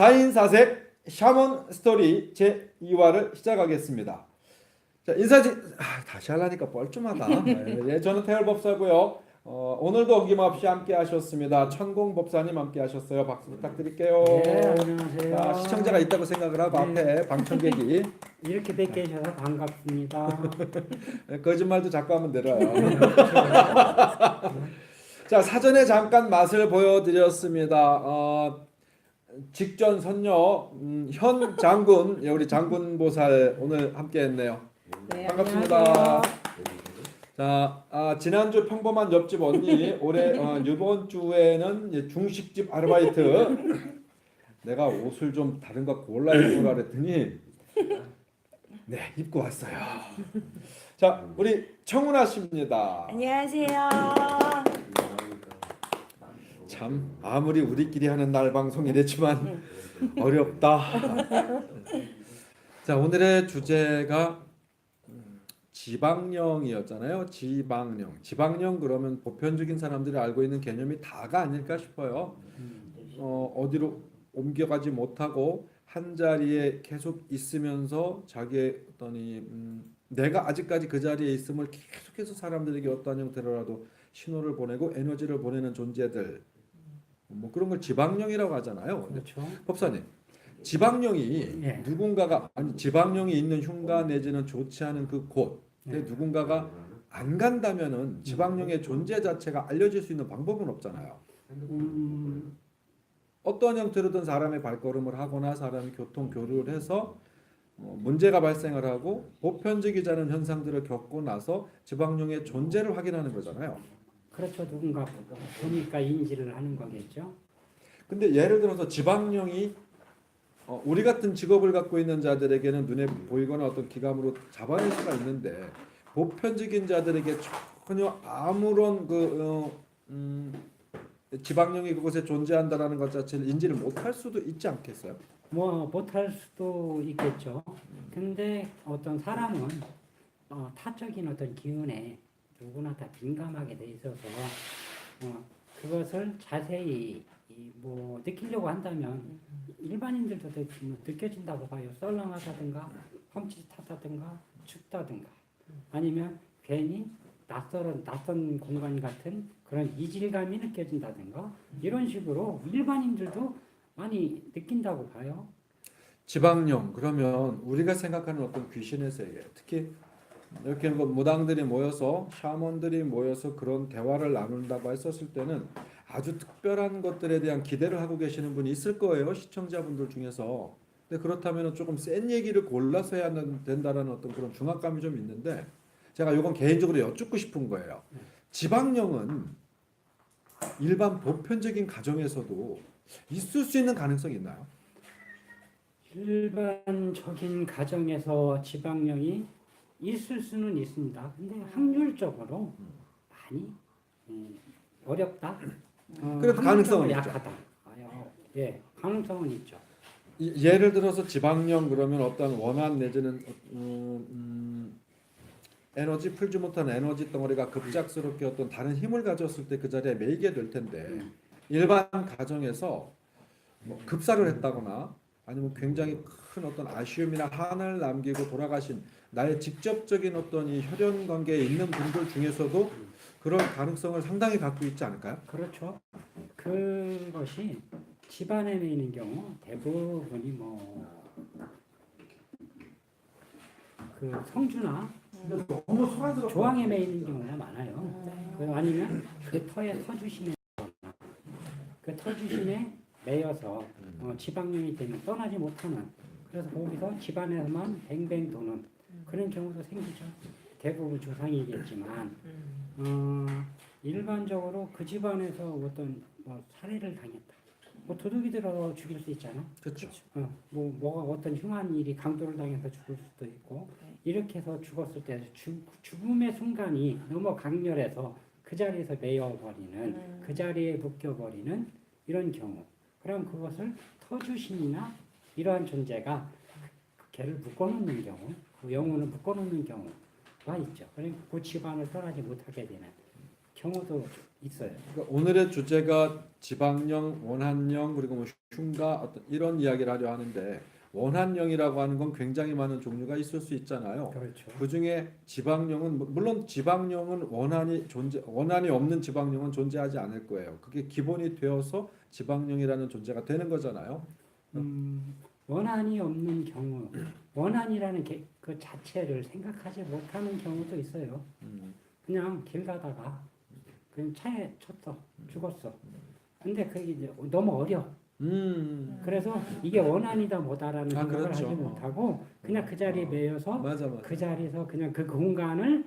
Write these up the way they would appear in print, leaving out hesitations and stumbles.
4인 4색 샤먼 스토리 제2화를 시작하겠습니다. 자, 다시 하려니까 뻘쭘하다. 예, 저는 태열법사고요. 오늘도 어김없이 함께 하셨습니다. 천공 법사님 함께 하셨어요. 박수 부탁드릴게요. 네, 안녕하세요. 자, 시청자가 있다고 생각을 하고 앞에 방청객이 이렇게 뵙게 해주셔서 반갑습니다. 거짓말도 자꾸 하면 늘어요. 자, 사전에 잠깐 맛을 보여드렸습니다. 직전 선녀 현 장군, 우리 장군 보살 오늘 함께했네요. 네, 반갑습니다. 안녕하세요. 자, 지난주 평범한 옆집 언니, 올해 이번 주에는 중식집 아르바이트. 내가 옷을 좀 다른 거 골라 입으라 그랬더니 네, 입고 왔어요. 자, 우리 청운아 씨입니다. 안녕하세요. 참 아무리 우리끼리 하는 날 방송이랬지만 어렵다. 자, 오늘의 주제가 지방령이었잖아요. 지방령 그러면 보편적인 사람들이 알고 있는 개념이 다가 아닐까 싶어요. 어디로 옮겨가지 못하고 한 자리에 계속 있으면서 자기의 내가 아직까지 그 자리에 있음을 계속해서 사람들에게 어떤 형태로라도 신호를 보내고 에너지를 보내는 존재들, 뭐 그런 걸 지방령이라고 하잖아요. 그렇죠. 법사님, 지방령이 예. 지방령이 있는 흉가 내지는 좋지 않은 그 곳에 예. 누군가가 안 간다면은 지방령의 존재 자체가 알려질 수 있는 방법은 없잖아요. 어떤 형태로든 사람의 발걸음을 하거나 사람이 교통 교류를 해서 문제가 발생을 하고 보편적이지 않은 현상들을 겪고 나서 지방령의 존재를 확인하는 거잖아요. 그렇죠. 누군가 보니까 인지를 하는 거겠죠. 근데 예를 들어서 지방령이 우리 같은 직업을 갖고 있는 자들에게는 눈에 보이거나 어떤 기감으로 잡아낼 수가 있는데 보편적인 자들에게 전혀 아무런 지방령이 그곳에 존재한다라는 것 자체를 인지를 못할 수도 있지 않겠어요? 뭐 못할 수도 있겠죠. 근데 어떤 사람은 타적인 어떤 기운에 누구나 다 민감하게 돼 있어서 그것을 자세히 뭐 느끼려고 한다면 일반인들도 느껴진다고 봐요. 썰렁하다든가 험칫하다든가 춥다든가 아니면 괜히 낯선 공간 같은 그런 이질감이 느껴진다든가 이런 식으로 일반인들도 많이 느낀다고 봐요. 지방령 그러면 우리가 생각하는 어떤 귀신의 세계, 특히 이렇게 무당들이 모여서 샤먼들이 모여서 그런 대화를 나눈다고 했었을 때는 아주 특별한 것들에 대한 기대를 하고 계시는 분이 있을 거예요, 시청자분들 중에서. 근데 그렇다면 조금 센 얘기를 골라서 해야 된다라는 어떤 그런 중압감이 좀 있는데 제가 이건 개인적으로 여쭙고 싶은 거예요. 지방령은 일반 보편적인 가정에서도 있을 수 있는 가능성이 있나요? 일반적인 가정에서 지방령이 있을 수는 있습니다. 근데 확률적으로 많이 어렵다. 그래도 가능성은 있죠. 약하다. 예, 가능성은 있죠. 예를 들어서 지방령 그러면 어떤 원한 내지는 에너지 풀지 못한 에너지 덩어리가 급작스럽게 어떤 다른 힘을 가졌을 때 그 자리에 매이게 될 텐데 일반 가정에서 뭐 급사를 했다거나 아니면 굉장히 큰 어떤 아쉬움이나 한을 남기고 돌아가신 나의 직접적인 어떤 이 혈연 관계에 있는 분들 중에서도 그런 가능성을 상당히 갖고 있지 않을까요? 그렇죠. 그것이 집안에 있는 경우 대부분이 그 성주나 너무 소란스럽고 조항에 매이는 경우가 많아요. 아니면 그 터에 터주신에 그 터주신에 매여서 지방령이 되면 떠나지 못하는 그래서 거기서 집안에서만 뱅뱅 도는 그런 경우도 생기죠. 대부분 조상이겠지만 일반적으로 그 집안에서 어떤 살해를 당했다. 도둑이 들어서 죽일 수 있잖아. 그렇죠. 뭐가 어떤 흉한 일이 강도를 당해서 죽을 수도 있고 이렇게 해서 죽었을 때 죽음의 순간이 너무 강렬해서 그 자리에서 매여버리는 그 자리에 묶여버리는 이런 경우 그럼 그것을 터주신이나 이러한 존재가 걔를 묶어놓는 경우 그 영혼을 묶어놓는 경우가 있죠. 그러니까 그 집안을 떠나지 못하게 되는 경우도 있어요. 그러니까 오늘의 주제가 지방령, 원한령 그리고 뭐 흉가 어떤 이런 이야기를 하려 하는데 원한령이라고 하는 건 굉장히 많은 종류가 있을 수 있잖아요. 그렇죠. 그 중에 지방령은 물론 지방령은 원한이 없는 지방령은 존재하지 않을 거예요. 그게 기본이 되어서 지방령이라는 존재가 되는 거잖아요. 원한이 없는 경우, 원한이라는 그 자체를 생각하지 못하는 경우도 있어요. 그냥 길 가다가 그냥 차에 쳤어, 죽었어. 근데 그게 이제 너무 어려. 그래서 이게 원한이다 뭐다라는 생각을 그렇죠. 하지 못하고 그냥 그 자리에 매여서 맞아 맞아. 그 자리에서 그냥 그 공간을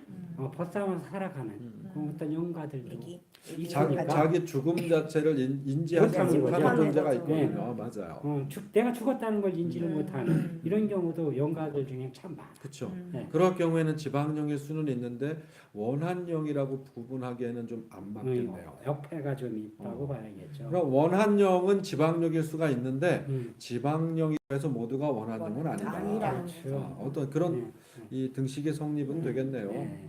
벗삼아서 살아가는 그 어떤 영가들도 얘기. 있으니까 자기 죽음 자체를 인지하지 못하는 못하는 거죠. 존재가 네. 있거든요. 맞아요. 내가 죽었다는 걸 인지를 못하는 음. 이런 경우도 영가들 중에 참 많아. 그렇죠. 네. 그럴 경우에는 지방령일 수는 있는데 원한령이라고 구분하기에는 좀 안 맞겠네요. 역패가 좀 있다고 봐야겠죠. 그럼 원한령은 지방령일 수가 있는데 음. 지방령에서 모두가 원한령은 아니다. 아니라는 그렇죠. 어떤 그런 네. 이 등식의 성립은 되겠네요. 네.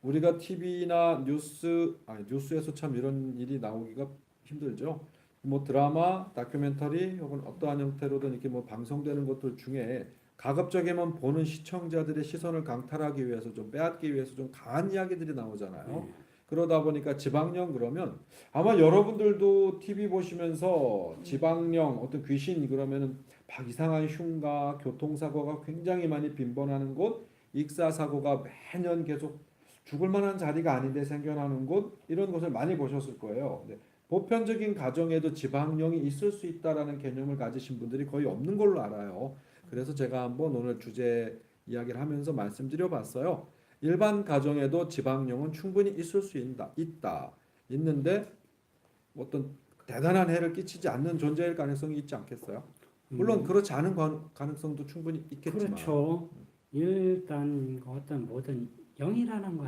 우리가 TV나 뉴스에서 참 이런 일이 나오기가 힘들죠. 뭐 드라마, 다큐멘터리 혹은 어떠한 형태로든 이렇게 뭐 방송되는 것들 중에 가급적이면 보는 시청자들의 시선을 강탈하기 위해서 좀 빼앗기 위해서 좀 강한 이야기들이 나오잖아요. 네. 그러다 보니까 지방령 그러면 아마 여러분들도 TV 보시면서 지방령 어떤 귀신 그러면은 막 이상한 흉가, 교통사고가 굉장히 많이 빈번하는 곳, 익사사고가 매년 계속 죽을 만한 자리가 아닌데 생겨나는 곳 이런 곳을 많이 보셨을 거예요. 근데 보편적인 가정에도 지방령이 있을 수 있다라는 개념을 가지신 분들이 거의 없는 걸로 알아요. 그래서 제가 한번 오늘 주제 이야기를 하면서 말씀드려 봤어요. 일반 가정에도 지방령은 충분히 있을 수 있는데 어떤 대단한 해를 끼치지 않는 존재일 가능성이 있지 않겠어요? 물론 그렇지 않은 가능성도 충분히 있겠지만. 그렇죠. 일단 어떤 모든 영이라는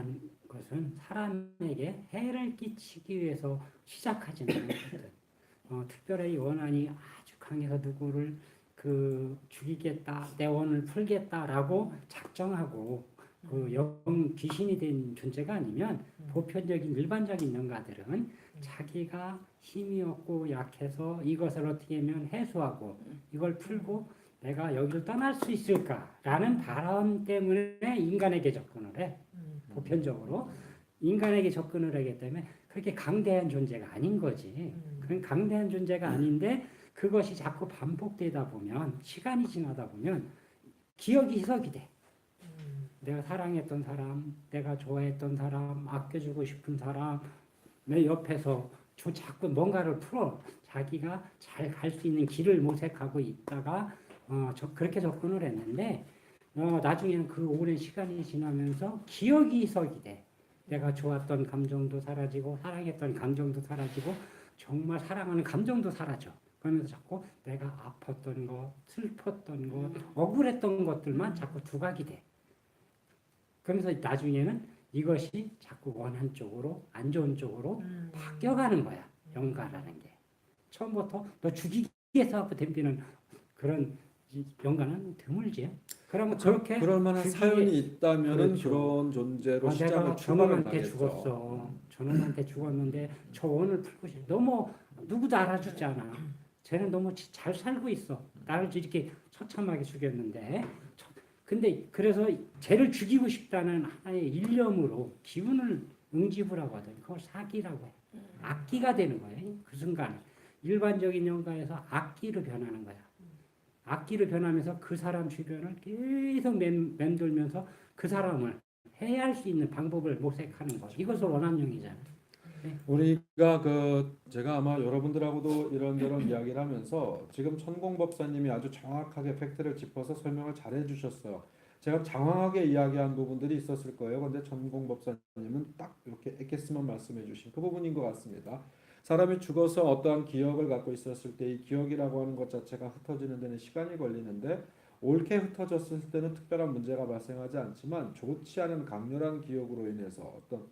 것은 사람에게 해를 끼치기 위해서 시작하지는 않거든. 특별히 원한이 아주 강해서 누구를 죽이겠다, 내 원을 풀겠다라고 작정하고 그 영 귀신이 된 존재가 아니면 보편적인 일반적인 영가들은 자기가 힘이 없고 약해서 이것을 어떻게 하면 해소하고 이걸 풀고 내가 여기를 떠날 수 있을까라는 바람 때문에 인간에게 접근을 해. 보편적으로 인간에게 접근을 하기 때문에 그렇게 강대한 존재가 아닌 거지. 그런 강대한 존재가 아닌데 그것이 자꾸 반복되다 보면 시간이 지나다 보면 기억이 희석이 돼. 내가 사랑했던 사람, 내가 좋아했던 사람, 아껴주고 싶은 사람, 내 옆에서 자꾸 뭔가를 풀어. 자기가 잘 갈 수 있는 길을 모색하고 있다가 그렇게 접근을 했는데 나중에는 그 오랜 시간이 지나면서 기억이 희석이 돼. 내가 좋았던 감정도 사라지고 사랑했던 감정도 사라지고 정말 사랑하는 감정도 사라져. 그러면서 자꾸 내가 아팠던 것, 슬펐던 것, 억울했던 것들만 자꾸 두각이 돼. 그러면서 나중에는 이것이 자꾸 원한 쪽으로 안 좋은 쪽으로 바뀌어가는 거야. 영가라는 게. 처음부터 너 죽이기 위해서 덤비는 그런 영가는 드물지. 그러면 그렇게 그럴 만한 사연이 있다면은 그렇죠. 그런 존재로 내가 시작을 출발을 저놈한테 하겠죠. 죽었어. 저놈한테 죽었는데 저 원을 풀고 싶어. 너무 누구도 알아주지 않아. 쟤는 너무 잘 살고 있어. 나를 이렇게 처참하게 죽였는데. 근데 그래서 쟤를 죽이고 싶다는 하나의 일념으로 기운을 응집으라고 하더니 그걸 사기라고 해. 악기가 되는 거예요. 그 순간 일반적인 영가에서 악기로 변하는 거야. 악기로 변하면서 그 사람 주변을 계속 맴돌면서 그 사람을 해할 수 있는 방법을 모색하는 거. 이것을 원한령이잖아요. 우리가 제가 아마 여러분들하고도 이런저런 이야기를 하면서 지금 천공법사님이 아주 정확하게 팩트를 짚어서 설명을 잘 해주셨어요. 제가 장황하게 이야기한 부분들이 있었을 거예요. 근데 천공법사님은 딱 이렇게 엑게스만 말씀해 주신 그 부분인 것 같습니다. 사람이 죽어서 어떠한 기억을 갖고 있었을 때 이 기억이라고 하는 것 자체가 흩어지는 데는 시간이 걸리는데 옳게 흩어졌을 때는 특별한 문제가 발생하지 않지만 좋지 않은 강렬한 기억으로 인해서 어떤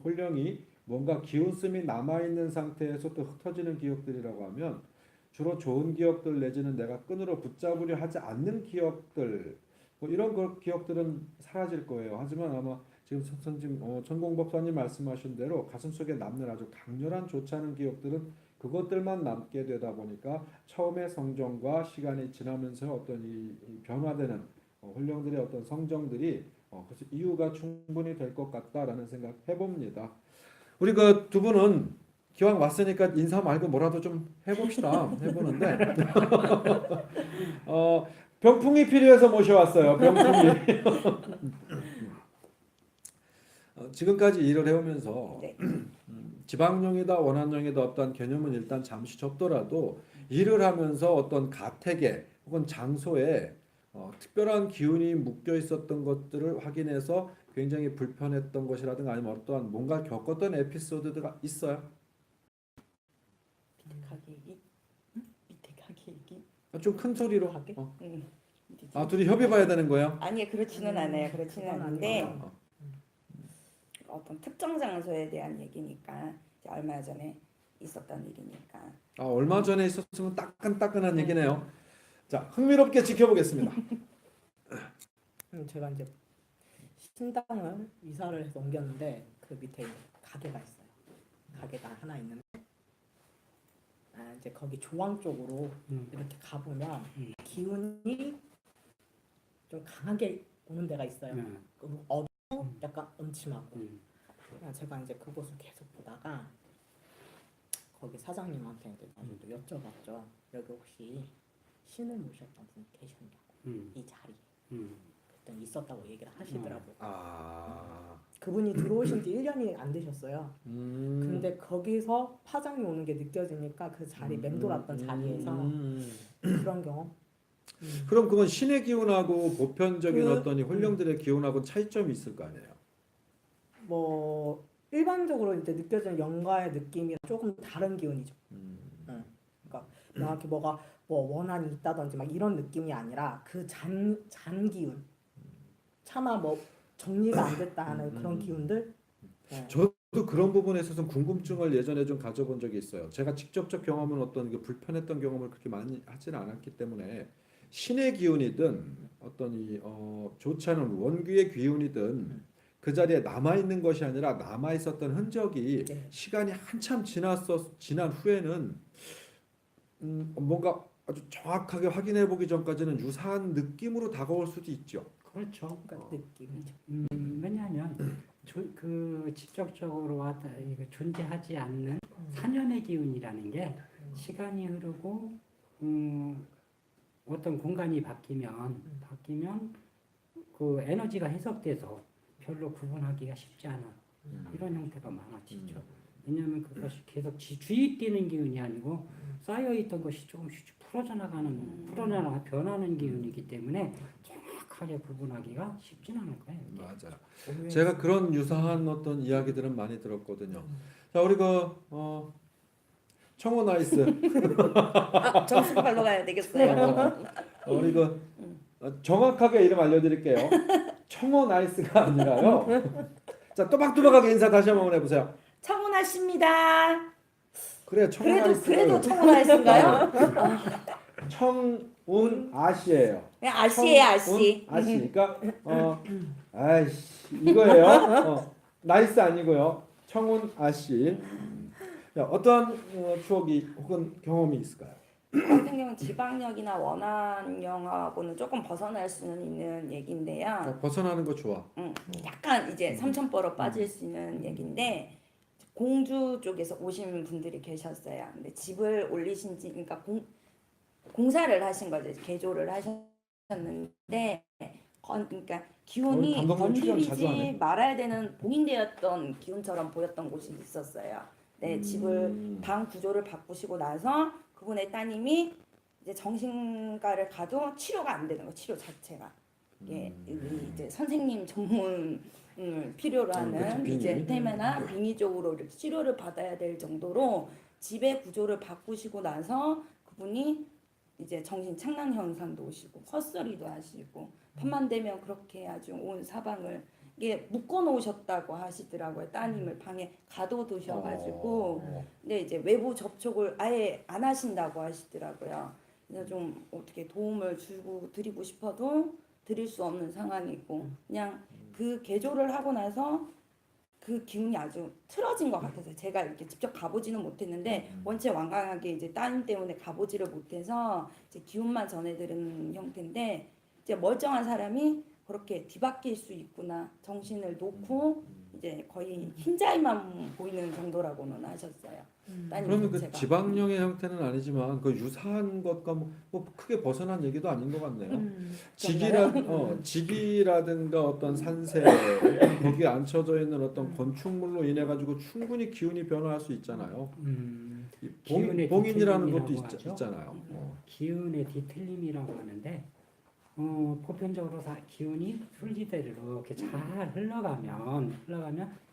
혼령이 뭔가 기운씀이 남아있는 상태에서 또 흩어지는 기억들이라고 하면 주로 좋은 기억들 내지는 내가 끈으로 붙잡으려 하지 않는 기억들 뭐 이런 기억들은 사라질 거예요. 하지만 아마 지금 선생님 천공 법사님 말씀하신 대로 가슴속에 남는 아주 강렬한 좋지 않은 기억들은 그것들만 남게 되다 보니까 처음의 성정과 시간이 지나면서 어떤 이 변화되는 혼령들의 어떤 성정들이 그래서 이유가 충분히 될 것 같다라는 생각 해봅니다. 우리 그 두 분은 기왕 왔으니까 인사 말고 뭐라도 좀 해봅시다. 해보는데 병풍이 필요해서 모셔왔어요. 병풍이. 지금까지 일을 해오면서 네. 지방령이다 원한령이다 어떤 개념은 일단 잠시 접더라도 일을 하면서 어떤 가택에 혹은 장소에 특별한 기운이 묶여 있었던 것들을 확인해서 굉장히 불편했던 것이라든가 아니면 어떠한 뭔가 겪었던 에피소드가 있어요? 밑에 가게 얘기? 밑에 가게 얘기? 좀 큰 소리로. 가게? 응. 아 둘이 협의봐야 되는 거예요? 아니 그렇지는 않아요. 그렇지는 않은데 어. 어떤 특정 장소에 대한 얘기니까 이제 얼마 전에 있었던 일이니까. 얼마 전에 있었으면 따끈따끈한 얘기네요. 자 흥미롭게 지켜보겠습니다. 제가 이제 신당을 이사를 해서 옮겼는데 그 밑에 가게가 있어요. 가게가 하나 있는데 이제 거기 조항 쪽으로 이렇게 가보면 기운이 좀 강하게 오는 데가 있어요. 그리고 어두워 약간 음침하고. 그냥 제가 이제 그곳을 계속 보다가 거기 사장님한테 이제 나중에 또 여쭤봤죠. 여기 혹시 신을 모셨던 분이 계셨냐고 이 자리에. 그랬더니 있었다고 얘기를 하시더라고요. 그분이 들어오신 지 1년이 안 되셨어요. 근데 거기서 파장이 오는 게 느껴지니까 그 자리 맴돌았던 자리에서 그런 경험. 그럼 그건 신의 기운하고 보편적인 그- 어떤 이 혼령들의 기운하고 차이점이 있을 거 아니에요? 뭐 일반적으로 이제 느껴지는 영가의 느낌이 조금 다른 기운이죠. 그러니까 명확히 뭐가 뭐 원한이 있다든지 막 이런 느낌이 아니라 그 잔 기운. 차마 뭐 정리가 안 됐다 하는 그런 기운들. 네. 저도 그런 부분에 있어서 궁금증을 예전에 좀 가져본 적이 있어요. 제가 직접적 경험은 어떤 게 불편했던 경험을 그렇게 많이 하지는 않았기 때문에 신의 기운이든 어떤 이 좋지 않은 원귀의 기운이든 그 자리에 남아 있는 것이 아니라 남아 있었던 흔적이 네. 시간이 한참 지난 후에는 뭔가 아주 정확하게 확인해 보기 전까지는 유사한 느낌으로 다가올 수도 있죠. 그렇죠. 그러니까 느낌이죠. 왜냐하면 그 직접적으로 이거 존재하지 않는 사년의 기운이라는 게 시간이 흐르고 어떤 공간이 바뀌면 그 에너지가 해석돼서 별로 구분하기가 쉽지 않아. 이런 형태가 많아지죠. 왜냐하면 그것이 계속 주입되는 기운이 아니고 쌓여있던 것이 조금씩 풀어나가 변하는 기운이기 때문에 정확하게 구분하기가 쉽진 않을 거예요. 맞아요. 제가 그런 유사한 어떤 이야기들은 많이 들었거든요. 자, 우리 청호 나이스. 정수발로 가야 되겠어요. 우리 정확하게 이름 알려드릴게요. 청호 나이스가 아니라요. 자, 또박또박하게 인사 다시 한번 해보세요. 청혼아 씨입니다. 그래, 청호 나이스. 그래도 청혼아 씨인가요? 청운 아씨예요. 그냥 아씨예요, 아씨. 아씨. 그러니까 아이씨 이거예요. 나이스 아니고요. 청운 아씨. 자, 어떤 추억이 혹은 경험이 있을까요? 같은 경우는 지방령이나 원한령하고는 조금 벗어날 수는 있는 얘기인데요. 벗어나는 거 좋아. 약간 이제 삼천포로 빠질 수 있는 얘기인데 공주 쪽에서 오신 분들이 계셨어요. 근데 집을 올리신 지 그러니까 공사를 하신 거죠. 개조를 하셨는데 그러니까 기운이 감독님 출연 자주 하네. 건드리지 말아야 되는 봉인되었던 기운처럼 보였던 곳이 있었어요. 네, 집을 방 구조를 바꾸시고 나서 그분의 따님이 이제 정신과를 가도 치료가 안 되는 거, 치료 자체가 이게 이제 선생님 전문을 필요로 하는 빙의. 이제 테메나 빙의 쪽으로 이렇게 치료를 받아야 될 정도로 집의 구조를 바꾸시고 나서 그분이 이제 정신 착란 현상도 오시고 헛소리도 하시고 밤만 되면 그렇게 아주 온 사방을 이게 묶어 놓으셨다고 하시더라고요. 따님을 방에 가둬두셔가지고 근데 이제 외부 접촉을 아예 안 하신다고 하시더라고요. 그래서 좀 어떻게 도움을 드리고 싶어도 드릴 수 없는 상황이고 그냥 그 개조를 하고 나서 그 기운이 아주 틀어진 것 같아서 제가 이렇게 직접 가보지는 못했는데 원체 완강하게 이제 따님 때문에 가보지를 못해서 이제 기운만 전해드리는 형태인데 이제 멀쩡한 사람이 그렇게 뒤바뀔 수 있구나 정신을 놓고 이제 거의 흰자위만 보이는 정도라고는 하셨어요. 따님 그러면 그 자체가. 지방령의 형태는 아니지만 그 유사한 것과 뭐 크게 벗어난 얘기도 아닌 것 같네요. 직이라든가 어떤 산세 거기에 앉혀져 있는 어떤 건축물로 인해 가지고 충분히 기운이 변화할 수 있잖아요. 이 기운의 봉인이라는 것도 뒤틀림이라고 하죠. 있잖아요. 기운의 뒤틀림이라고 하는데 보편적으로 기운이 순리대로 이렇게 잘 흘러가면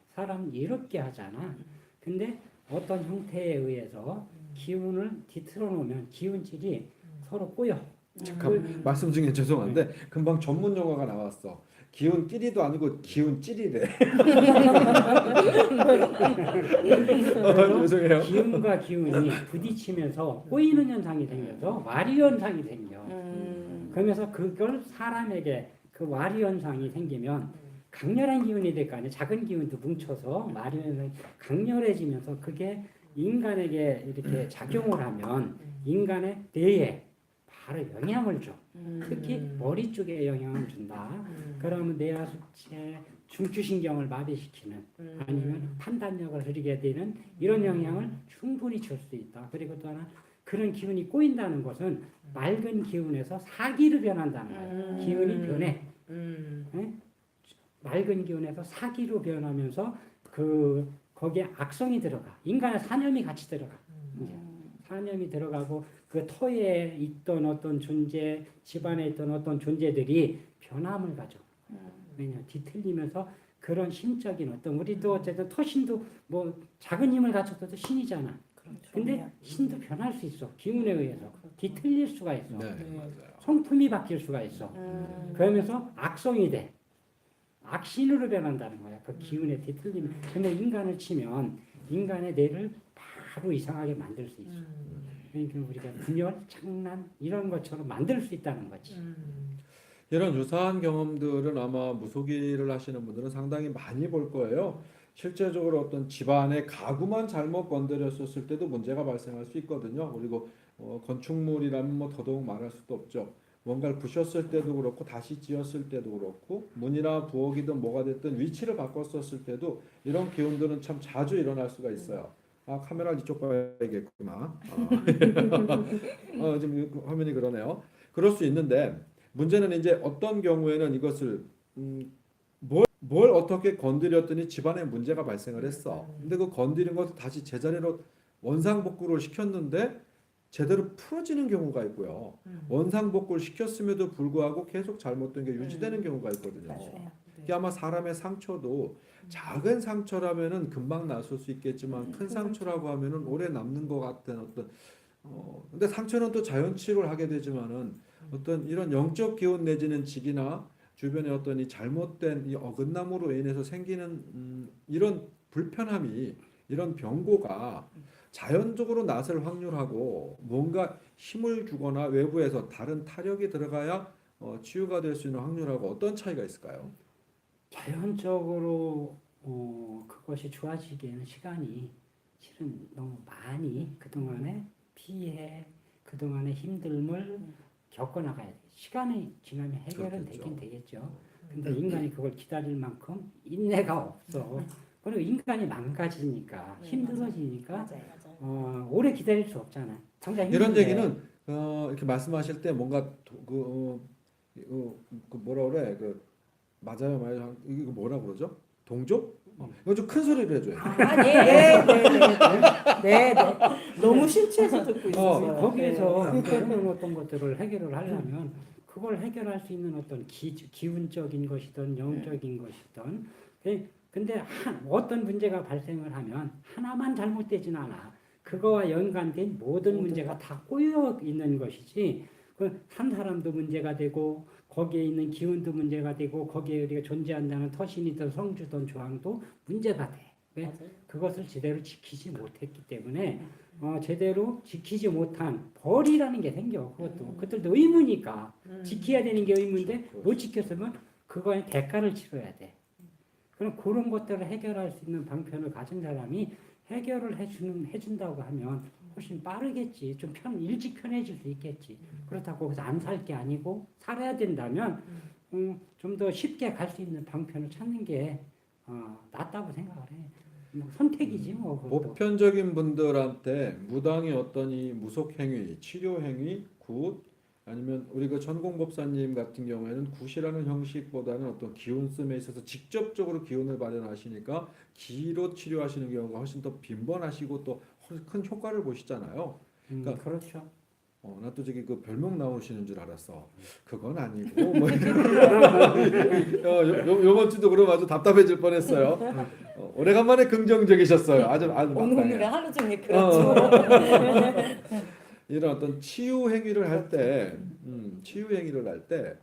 사람 이롭게 하잖아. 근데 어떤 형태에 의해서 기운을 뒤틀어 놓으면 기운질이 서로 꼬여. 잠깐 말씀 중에 죄송한데 금방 전문 용어가 나왔어. 기운끼리도 아니고 기운찔이래. 죄송해요. 기운과 기운이 부딪히면서 꼬이는 현상이 생겨서 와리 현상이 생겨. 그러면서 그걸 사람에게 그 와리 현상이 생기면 강렬한 기운이 될 거 아니에요. 작은 기운도 뭉쳐서 와리 현상이 강렬해지면서 그게 인간에게 이렇게 작용을 하면 인간의 뇌에 바로 영향을 줘. 특히 머리 쪽에 영향을 준다. 그러면 뇌하수체 중추신경을 마비시키는 아니면 판단력을 흐리게 되는 이런 영향을 충분히 줄 수 있다. 그리고 또 하나 그런 기운이 꼬인다는 것은 맑은 기운에서 사기로 변한다는 거예요. 기운이 변해. 네? 맑은 기운에서 사기로 변하면서 거기에 악성이 들어가. 인간의 사념이 같이 들어가. 이제 사념이 들어가고 그 터에 있던 어떤 존재, 집안에 있던 어떤 존재들이 변함을 가져. 왜냐 뒤틀리면서 그런 심적인 어떤 우리도 어쨌든 터신도 뭐 작은 힘을 갖췄어도 신이잖아. 근데 신도 변할 수 있어. 기운에 의해서 뒤틀릴 수가 있어. 네, 맞아요. 성품이 바뀔 수가 있어. 그러면서 악성이 돼. 악신으로 변한다는 거야. 그 기운에 뒤틀리면. 근데 인간을 치면 인간의 뇌를 바로 이상하게 만들 수 있어. 그러니까 우리가 분열, 장난 이런 것처럼 만들 수 있다는 거지. 이런 유사한 경험들은 아마 무속일을 하시는 분들은 상당히 많이 볼 거예요. 실제적으로 어떤 집안의 가구만 잘못 건드렸었을 때도 문제가 발생할 수 있거든요. 그리고 건축물이라면 뭐 더더욱 말할 수도 없죠. 뭔가를 부셨을 때도 그렇고 다시 지었을 때도 그렇고 문이나 부엌이든 뭐가 됐든 위치를 바꿨었을 때도 이런 기운들은 참 자주 일어날 수가 있어요. 아 카메라 이쪽 봐야겠구나. 지금 화면이 그러네요. 그럴 수 있는데 문제는 이제 어떤 경우에는 이것을 뭘 어떻게 건드렸더니 집안에 문제가 발생을 했어. 근데 그 건드린 것을 다시 제자리로 원상복구를 시켰는데 제대로 풀어지는 경우가 있고요. 원상복구를 시켰음에도 불구하고 계속 잘못된 게 유지되는 경우가 있거든요. 이게 아마 사람의 상처도 작은 상처라면은 금방 나설 수 있겠지만 큰 상처라고 하면은 오래 남는 것 같은 어떤 근데 상처는 또 자연 치료를 하게 되지만은 어떤 이런 영적 기운 내지는 직이나 주변에 어떤 이 잘못된 이 어긋남으로 인해서 생기는 이런 불편함이 이런 병고가 자연적으로 나설 확률하고 뭔가 힘을 주거나 외부에서 다른 타력이 들어가야 치유가 될 수 있는 확률하고 어떤 차이가 있을까요? 자연적으로 그것이 좋아지기에는 시간이 실은 너무 많이 그동안의 피해, 그동안의 힘듦을 겪어나가야 돼. 시간이 지나면 해결은 그렇겠죠. 되긴 되겠죠. 근데 인간이 그걸 기다릴 만큼 인내가 없어. 그리고 인간이 망가지니까 힘들어지니까 오래 기다릴 수 없잖아. 당장 이런 힘든데. 얘기는 이렇게 말씀하실 때 뭔가 뭐라 그래 맞아요 이거 뭐라 그러죠? 동조? 이거 좀 큰 소리로 해줘요. 네. 너무 심취해서 듣고 있었어요. 거기에서 그런 어떤 것들을 해결을 하려면 그걸 해결할 수 있는 어떤 기운적인 것이든 영적인 것이든 근데 어떤 문제가 발생을 하면 하나만 잘못되진 않아. 그거와 연관된 모든 문제가 다 꼬여 있는 것이지 한 사람도 문제가 되고 거기에 있는 기운도 문제가 되고 거기에 우리가 존재한다는 터신이든 성주든 조항도 문제가 돼. 왜? 그것을 제대로 지키지 못했기 때문에 제대로 지키지 못한 벌이라는 게 생겨. 그것들도 의무니까 지켜야 되는 게 의무인데 못 지켰으면 그거에 대가를 치러야 돼. 그럼 그런 것들을 해결할 수 있는 방편을 가진 사람이 해결을 해준다고 하면 훨씬 빠르겠지. 좀 일찍 편해질 수 있겠지. 그렇다고 거기서 안 살 게 아니고 살아야 된다면 좀 더 쉽게 갈 수 있는 방편을 찾는 게 낫다고 생각을 해. 뭐 선택이지 뭐. 그것도. 보편적인 분들한테 무당의 어떤 이 무속 행위, 치료 행위, 굿 아니면 우리 그 천공법사님 같은 경우에는 굿이라는 형식보다는 어떤 기운씀에 있어서 직접적으로 기운을 발현하시니까 기로 치료하시는 경우가 훨씬 더 빈번하시고 또 큰 효과를 보시잖아요. 그러니까 그렇죠. 나 또 저기 그 별명 나오시는 줄 알았어. 그건 아니고 뭐 요번 주도 그럼 아주 답답해질 뻔했어요. 오래간만에 긍정적이셨어요. 아주 오늘 막강해요. 하루 종일 그렇죠. 이런 어떤 치유 행위를 할 때, 치유 행위를 할 때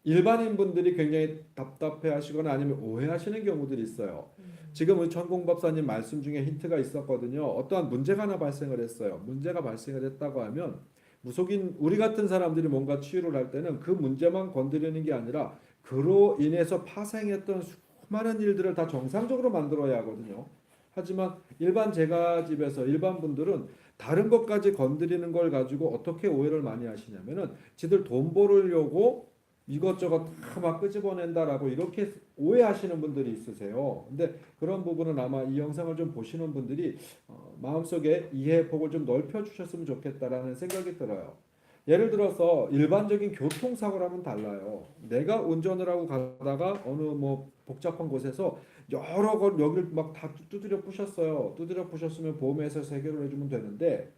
일반인 분들이 굉장히 답답해하시거나 아니면 오해하시는 경우들이 있어요. 지금 우리 천공법사님 말씀 중에 힌트가 있었거든요. 어떠한 문제가 하나 발생을 했어요. 문제가 발생을 했다고 하면 무속인 우리 같은 사람들이 뭔가 치유를 할 때는 그 문제만 건드리는 게 아니라 그로 인해서 파생했던 수많은 일들을 다 정상적으로 만들어야 하거든요. 하지만 일반 제가 집에서 일반 분들은 다른 것까지 건드리는 걸 가지고 어떻게 오해를 많이 하시냐면은 지들 돈 벌으려고 이것저것 다 막 끄집어낸다라고 이렇게 오해하시는 분들이 있으세요. 근데 그런 부분은 아마 이 영상을 좀 보시는 분들이 마음속에 이해 폭을 좀 넓혀 주셨으면 좋겠다라는 생각이 들어요. 예를 들어서 일반적인 교통사고랑은 달라요. 내가 운전을 하고 가다가 어느 뭐 복잡한 곳에서 여러 걸 여기를 막 다 두드려 부셨어요. 두드려 부셨으면 보험회사에서 해결을 해주면 되는데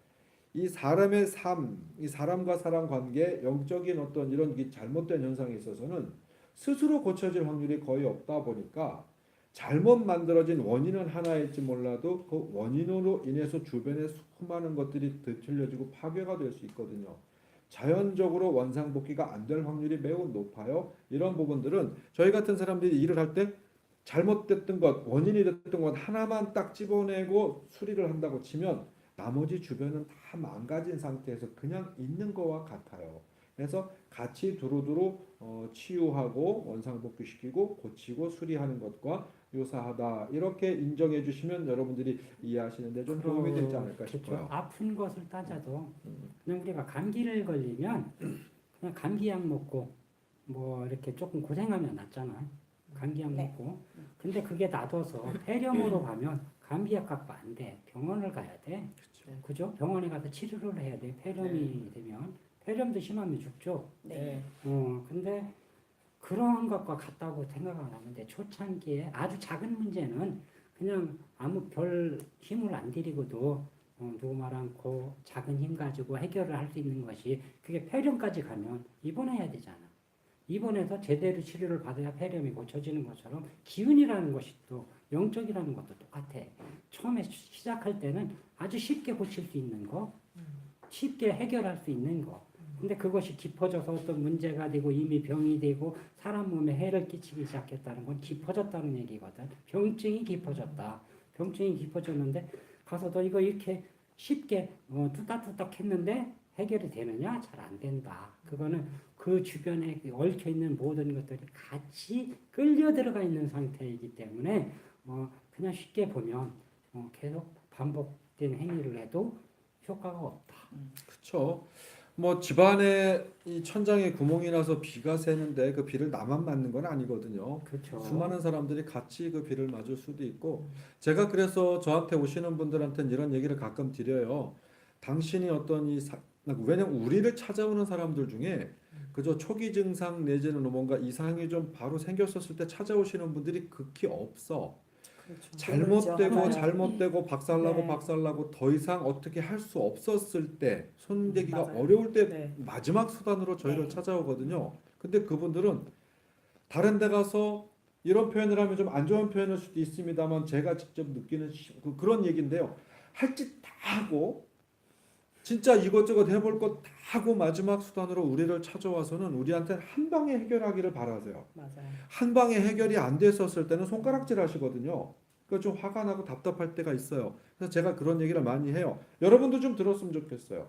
이 사람의 삶, 이 사람과 사람 관계, 영적인 어떤 이런 잘못된 현상에 있어서는 스스로 고쳐질 확률이 거의 없다 보니까 잘못 만들어진 원인은 하나일지 몰라도 그 원인으로 인해서 주변에 수많은 것들이 뒤틀려지고 파괴가 될 수 있거든요. 자연적으로 원상복귀가 안 될 확률이 매우 높아요. 이런 부분들은 저희 같은 사람들이 일을 할 때 잘못됐던 것, 원인이 됐던 것 하나만 딱 집어내고 수리를 한다고 치면 나머지 주변은 다 망가진 상태에서 그냥 있는 거와 같아요. 그래서 같이 두루두루 치유하고 원상복귀시키고 고치고 수리하는 것과 유사하다. 이렇게 인정해 주시면 여러분들이 이해하시는데 좀 도움이 되지 않을까 싶어요. 그렇죠. 아픈 것을 따져도 그냥 우리가 감기를 걸리면 그냥 감기약 먹고 뭐 이렇게 조금 고생하면 낫잖아. 감기약 네. 먹고. 근데 그게 놔둬서 폐렴으로 가면 감기약 갖고 안 돼. 병원을 가야 돼. 그죠? 병원에 가서 치료를 해야 돼. 폐렴이 되면. 폐렴도 심하면 죽죠. 네. 근데 그런 것과 같다고 생각을 하는데 초창기에 아주 작은 문제는 그냥 아무 별 힘을 안 들이고도 누구 말 않고 작은 힘 가지고 해결을 할 수 있는 것이 그게 폐렴까지 가면 입원해야 되잖아. 입원해서 제대로 치료를 받아야 폐렴이 고쳐지는 것처럼 기운이라는 것이 또 영적이라는 것도 똑같아. 처음에 시작할 때는 아주 쉽게 고칠 수 있는 거, 쉽게 해결할 수 있는 거. 근데 그것이 깊어져서 어떤 문제가 되고 이미 병이 되고 사람 몸에 해를 끼치기 시작했다는 건 깊어졌다는 얘기거든. 병증이 깊어졌다. 병증이 깊어졌는데 가서 너 이거 이렇게 쉽게 뚜딱뚜딱 했는데 해결이 되느냐? 잘 안 된다. 그거는 그 주변에 얽혀 있는 모든 것들이 같이 끌려 들어가 있는 상태이기 때문에 그냥 쉽게 보면 계속 반복된 행위를 해도 효과가 없다. 그렇죠. 뭐 집안에 이 천장에 구멍이 나서 비가 새는데 그 비를 나만 맞는 건 아니거든요. 그렇죠. 수많은 사람들이 같이 그 비를 맞을 수도 있고 제가 그래서 저한테 오시는 분들한테는 이런 얘기를 가끔 드려요. 당신이 어떤 왜냐면 우리를 찾아오는 사람들 중에 그저 초기 증상 내지는 뭔가 이상이 좀 바로 생겼었을 때 찾아오시는 분들이 극히 없어. 그렇죠. 잘못되고 맞아요. 잘못되고 박살나고 네. 박살나고 더 이상 어떻게 할 수 없었을 때 손대기가 맞아요. 어려울 때 네. 마지막 수단으로 저희를 네. 찾아오거든요. 근데 그분들은 다른 데 가서 이런 표현을 하면 좀 안 좋은 표현일 수도 있습니다만 제가 직접 느끼는 그런 얘기인데요. 할 짓 다 하고 진짜 이것저것 해볼 것 다 하고 마지막 수단으로 우리를 찾아와서는 우리한테 한 방에 해결하기를 바라세요. 맞아요. 한 방에 해결이 안 됐었을 때는 손가락질 하시거든요. 그러니까 좀 화가 나고 답답할 때가 있어요. 그래서 제가 그런 얘기를 많이 해요. 여러분도 좀 들었으면 좋겠어요.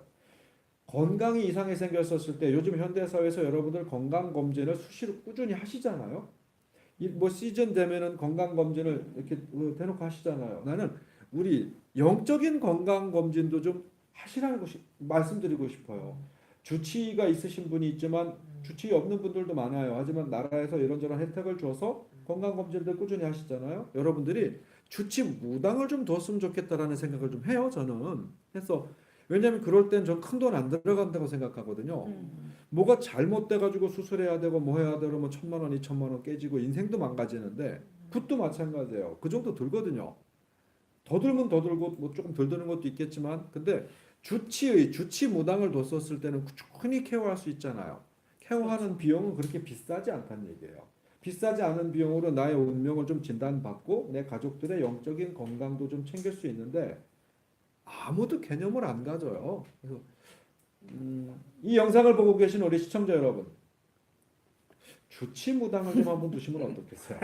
건강이 이상이 생겼었을 때 요즘 현대사회에서 여러분들 건강검진을 수시로 꾸준히 하시잖아요. 뭐 시즌 되면은 건강 검진을 이렇게 대놓고 하시잖아요. 나는 우리 영적인 건강 검진도 좀 하시라는 것이 말씀드리고 싶어요. 주치의가 있으신 분이 있지만 주치의 없는 분들도 많아요. 하지만 나라에서 이런저런 혜택을 줘서 건강 검진들 꾸준히 하시잖아요. 여러분들이 주치 무당을 좀 뒀으면 좋겠다라는 생각을 좀 해요. 저는 해서 왜냐하면 그럴 땐 전 큰 돈 안 들어간다고 생각하거든요. 뭐가 잘못돼 가지고 수술해야 되고 뭐 해야 되고 뭐 1,000만 원, 2,000만 원 깨지고 인생도 망가지는데 굿도 마찬가지예요. 그 정도 들거든요. 더 들면 더 들고 뭐 조금 덜 드는 것도 있겠지만 근데 주치 무당을 뒀었을 때는 충분히 케어할 수 있잖아요. 케어하는 비용은 그렇게 비싸지 않다는 얘기예요. 비싸지 않은 비용으로 나의 운명을 좀 진단받고 내 가족들의 영적인 건강도 좀 챙길 수 있는데 아무도 개념을 안 가져요. 그래서 이 영상을 보고 계신 우리 시청자 여러분, 주치무당을 좀 한번 두시면 어떻겠어요?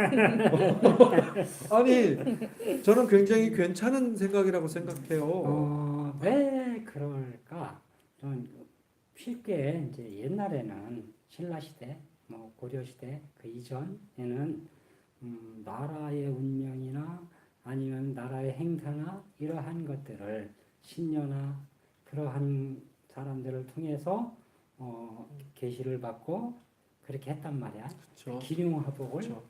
아니, 저는 굉장히 괜찮은 생각이라고 생각해요. 왜 그럴까? 좀 쉽게 이제 옛날에는 신라 시대, 뭐 고려 시대 그 이전에는 나라의 운명이나 아니면 나라의 행사나 이러한 것들을 신녀나 그러한 사람들을 통해서 계시를 받고 그렇게 했단 말이야. 그렇죠. 기륭화복을 그렇죠.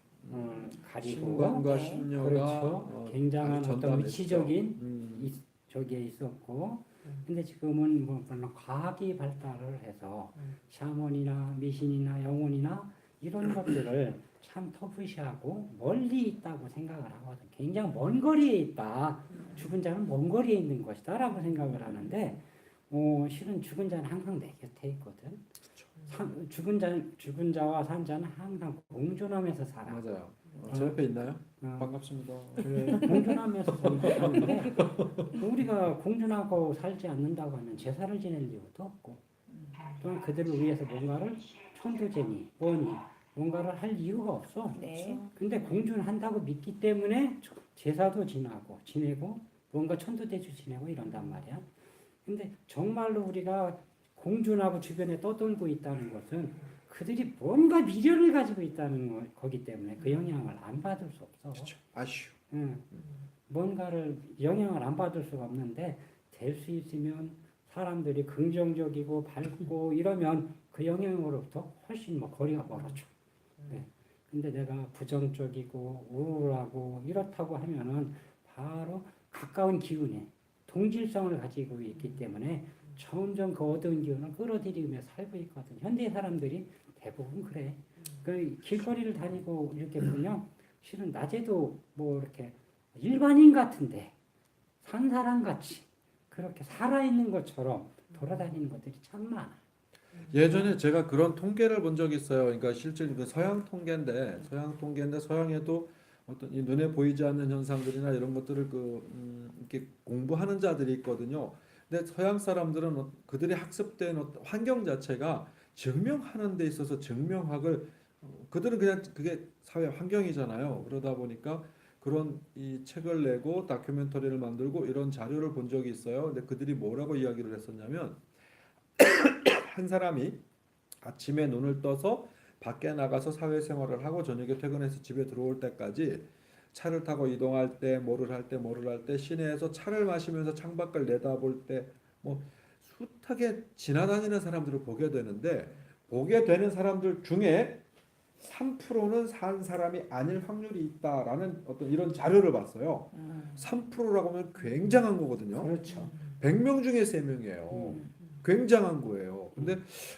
가리고 신관과 네. 신녀가 그렇죠. 굉장한 어떤 전담했죠. 위치적인 저기에 있었고 근데 지금은 뭐 물론 과학이 발달을 해서 샤먼이나 미신이나 영혼이나 이런 것들을 참 터부시하고 멀리 있다고 생각을 하거든. 굉장히 먼 거리에 있다. 죽은 자는 먼 거리에 있는 것이다라고 생각을 하는데 실은 죽은 자는 항상 내 곁에 있거든. 죽은 자와 산 자는 항상 공존하면서 살아. 맞아요. 저 옆에 있나요? 반갑습니다. 공존하면서 사는데 우리가 공존하고 살지 않는다고 하면 제사를 지낼 이유도 없고 또한 그들을 위해서 뭔가를 천도제니 뭐니 뭔가를 할 이유가 없어. 네. 근데 공존한다고 믿기 때문에 제사도 지내고 뭔가 천도대주 지내고 이런단 말이야. 근데 정말로 우리가 공존하고 주변에 떠돌고 있다는 것은 그들이 뭔가 미련을 가지고 있다는 거기 때문에 그 영향을 안 받을 수 없어. 그렇죠. 아쉬워. 뭔가를 영향을 안 받을 수가 없는데 될 수 있으면 사람들이 긍정적이고 밝고 이러면 그 영향으로부터 훨씬 뭐 거리가 멀어져. 네. 근데 내가 부정적이고 우울하고 이렇다고 하면은 바로 가까운 기운에 동질성을 가지고 있기 때문에 점점 그 어두운 기운을 끌어들이며 살고 있거든. 현대 사람들이 대부분 그래. 그 길거리를 다니고 이렇게 보면 실은 낮에도 뭐 이렇게 일반인 같은데 산 사람 같이 그렇게 살아있는 것처럼 돌아다니는 것들이 참 많아. 예전에 제가 그런 통계를 본 적이 있어요. 그러니까 실제 그 서양 통계인데 서양에도 어떤 이 눈에 보이지 않는 현상들이나 이런 것들을 이렇게 공부하는 자들이 있거든요. 근데 서양 사람들은 그들이 학습된 어떤 환경 자체가 증명하는 데 있어서 증명학을 그들은 그냥 그게 사회 환경이잖아요. 그러다 보니까 그런 이 책을 내고 다큐멘터리를 만들고 이런 자료를 본 적이 있어요. 근데 그들이 뭐라고 이야기를 했었냐면 한 사람이 아침에 눈을 떠서 밖에 나가서 사회생활을 하고 저녁에 퇴근해서 집에 들어올 때까지 차를 타고 이동할 때 뭐를 할 때 시내에서 차를 마시면서 창밖을 내다볼 때 뭐 숱하게 지나다니는 사람들을 보게 되는데 보게 되는 사람들 중에 3%는 산 사람이 아닐 확률이 있다라는 어떤 이런 자료를 봤어요. 3%라고 하면 굉장한 거거든요. 그렇죠. 100명 중에 3명이에요. 굉장한 거예요. 근데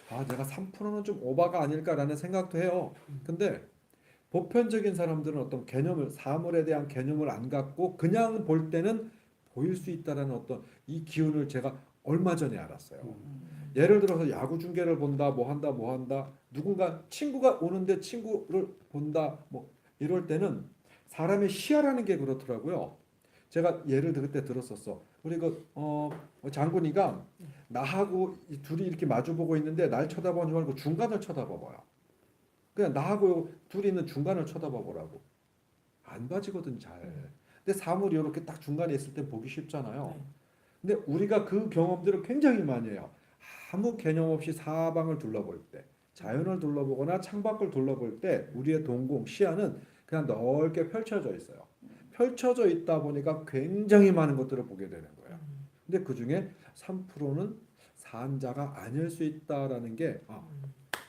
내가 3%는 좀 오바가 아닐까라는 생각도 해요. 근데 보편적인 사람들은 어떤 개념을 사물에 대한 개념을 안 갖고 그냥 볼 때는 보일 수 있다라는 어떤 이 기운을 제가 얼마 전에 알았어요. 예를 들어서 야구 중계를 본다, 뭐 한다. 누군가 친구가 오는데 친구를 본다, 뭐 이럴 때는 사람의 시야라는 게 그렇더라고요. 제가 예를 그때 들었었어. 우리 장군이가 나하고 이 둘이 이렇게 마주보고 있는데 날 쳐다보지 말고 중간을 쳐다봐봐요. 그냥 나하고 둘이 있는 중간을 쳐다봐보라고. 안 봐지거든 잘. 근데 사물이 이렇게 딱 중간에 있을 때 보기 쉽잖아요. 근데 우리가 그 경험들을 굉장히 많이 해요. 아무 개념 없이 사방을 둘러볼 때, 자연을 둘러보거나 창밖을 둘러볼 때 우리의 동공, 시야는 그냥 넓게 펼쳐져 있어요. 펼쳐져 있다 보니까 굉장히 많은 것들을 보게 되는 거예요. 근데 그 중에 3%는 산자가 아닐 수 있다라는 게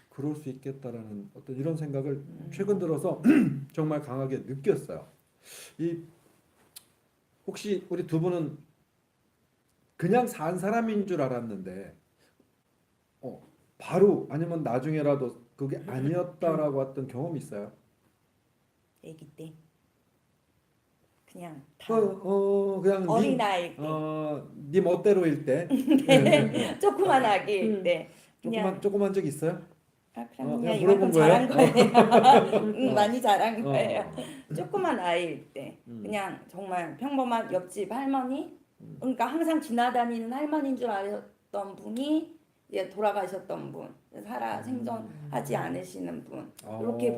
그럴 수 있겠다라는 어떤 이런 생각을 최근 들어서 정말 강하게 느꼈어요. 이 혹시 우리 두 분은 그냥 산 사람인 줄 알았는데 바로 아니면 나중에라도 그게 아니었다라고 했던 경험이 있어요? 아기 때 그냥 다 그냥 어린아이 때 네 멋대로일 때 네. 조그만 아기일 때 그냥 조그만 적 있어요? 그냥 그냥 이만큼 물어본 자란 거예요? 거예요. 많이 자란 거예요. 어. 조그만 아이일 때 그냥 정말 평범한 옆집 할머니 그러니까 항상 지나다니는 할머니인 줄 알았던 분이 이제 돌아가셨던 분 생존하지 않으시는 분 이렇게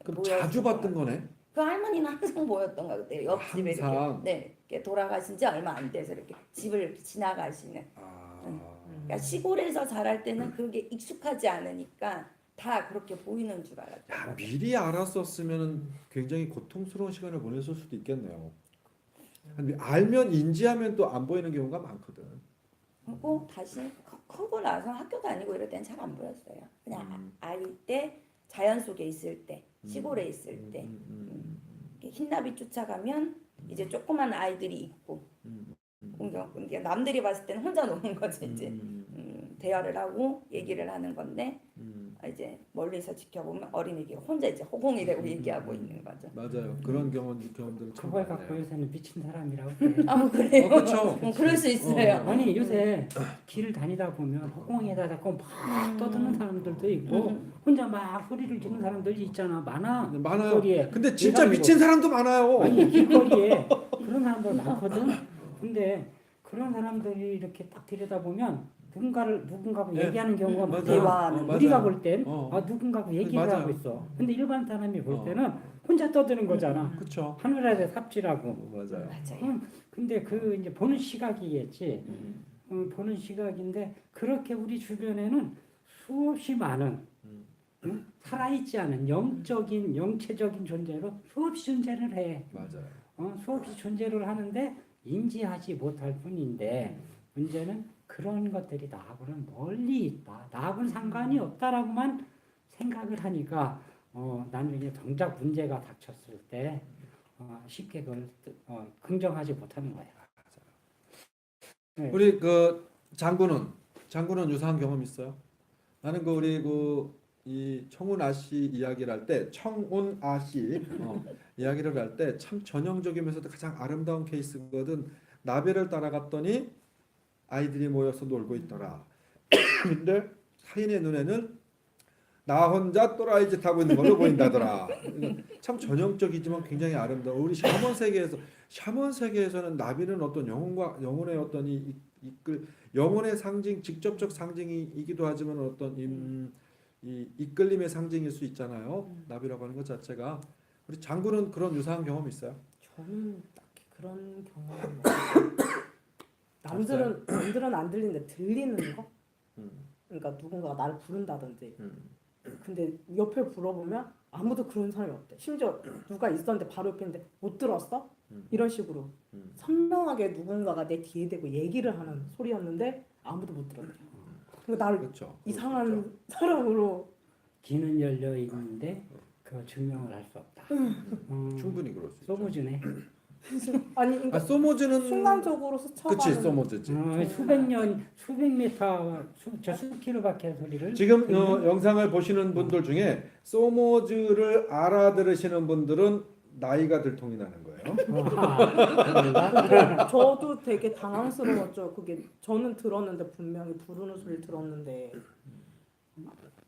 그럼 자주 봤던 거네? 그 할머니는 항상 보였던 거 같아요. 옆집에 이렇게 항상? 이렇게 돌아가신 지 얼마 안 돼서 이렇게 집을 이렇게 지나가시는. 그러니까 시골에서 자랄 때는 그게 익숙하지 않으니까 다 그렇게 보이는 줄 알았어요. 야, 미리 알았었으면 굉장히 고통스러운 시간을 보냈을 수도 있겠네요. 근데 알면 인지하면 또 안 보이는 경우가 많거든. 그리고 다시 크고 나서 학교 다니고 이럴 때는 잘 안 보였어요. 그냥 아이 때 자연 속에 있을 때 시골에 있을 때 이렇게 흰나비 쫓아가면 이제 조그만 아이들이 있고 그러니까 남들이 봤을 때는 혼자 노는 거지 이제 대화를 하고 얘기를 하는 건데 이제 멀리서 지켜보면 어린이가 혼자 이제 호공이 되고 얘기하고 있는 거죠. 맞아요. 그런 경험들은 참 그걸 갖고 많아요. 요새는 미친 사람이라고 그래요. 그래요? 그렇죠. 그럴 수 있어요. 아니 요새 길을 다니다 보면 허공에다 대고 막 떠드는 사람들도 있고 혼자 막 소리를 지르는 사람들이 있잖아. 많아. 많아요. 길거리에. 근데 진짜 일반인으로. 미친 사람도 많아요. 아니 길거리에 그런 사람들 많거든. 근데 그런 사람들이 이렇게 딱 들여다보면 누군가하고 네. 얘기하는 경우가 맞아요. 많아요. 대화하는 우리가 맞아요. 볼 땐 누군가하고 얘기를 맞아요. 하고 있어. 근데 일반 사람이 볼 때는 혼자 떠드는 거잖아. 그렇죠. 하늘아래 삽질하고. 맞아요. 맞아요. 근데 그 이제 보는 시각이겠지. 보는 시각인데 그렇게 우리 주변에는 수없이 많은 살아있지 않은 영적인 영체적인 존재로 수없이 존재를 해. 맞아요. 수없이 존재를 하는데 인지하지 못할 뿐인데 문제는 그런 것들이 나하고는 멀리 있다. 나하고는 상관이 없다라고만 생각을 하니까 나중에 정작 문제가 닥쳤을 때 쉽게 그걸 긍정하지 못하는 거야. 네. 우리 그 장군은 유사한 경험 있어요? 나는 그 우리 이 청운아 씨 이야기를 할 때 청운아 씨 이야기를 할 때 참 전형적이면서도 가장 아름다운 케이스거든. 나비를 따라갔더니 아이들이 모여서 놀고 있더라. 근데 타인의 눈에는 나 혼자 또라이 짓 하고 있는 걸로 보인다더라. 참 전형적이지만 굉장히 아름다워. 우리 샤먼 세계에서는 나비는 어떤 영혼의 어떤 영혼의 상징, 직접적 상징이기도 하지만 어떤 이 이끌림의 상징일 수 있잖아요. 나비라고 하는 것 자체가. 우리 장군은 그런 유사한 경험 있어요? 저는 딱히 그런 경험은 없어요. 남들은 안 들리는데 들리는 거? 그러니까 누군가가 나를 부른다든지. 근데 옆에 물어보면 아무도 그런 사람이 없대. 심지어 누가 있었는데 바로 옆에 있는데 못 들었어? 이런 식으로 선명하게 누군가가 내 뒤에 대고 얘기를 하는 소리였는데 아무도 못 들었대. 그러니까 나를 그렇죠. 이상한 사람으로 귀는 열려 있는데 그 증명을 할 수 없다. 충분히 그럴 수 있죠. 소모즈네. 아니 그러니까 소모즈는 순간적으로 스쳐가는. 그치 소모즈지. 수백 년, 수백 미터, 저 수킬로 밖의 소리를 지금 영상을 보시는 분들 중에 소모즈를 알아들으시는 분들은 나이가 들통이 나는 거예요. 그런가? 저도 되게 당황스러웠죠. 그게 저는 들었는데 분명히 부르는 소리를 들었는데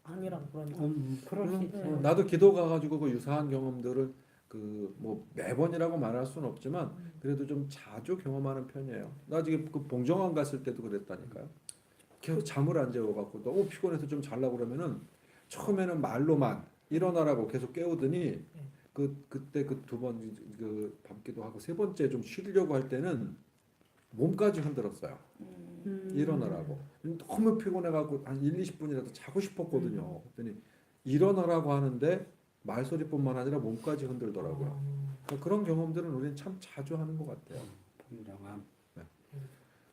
아니라고 그러니까. 그럴 수 있어요. 나도 기도 가가지고 그 유사한 경험들을 뭐 매번이라고 말할 수는 없지만 그래도 좀 자주 경험하는 편이에요. 나 지금 그 봉정항 갔을 때도 그랬다니까요. 계속 잠을 안 재워갖고 너무 피곤해서 좀 자려고 그러면은 처음에는 말로만 일어나라고 계속 깨우더니 그때 그 두 번 그 밤기도 하고 세 번째 좀 쉬려고 할 때는 몸까지 흔들었어요. 일어나라고. 너무 피곤해갖고 한 1, 20분이라도 자고 싶었거든요. 그랬더니 일어나라고 하는데 말소리뿐만 아니라 몸까지 흔들더라고요. 그러니까 그런 경험들은 우리는 참 자주 하는 것 같아요. 분명함.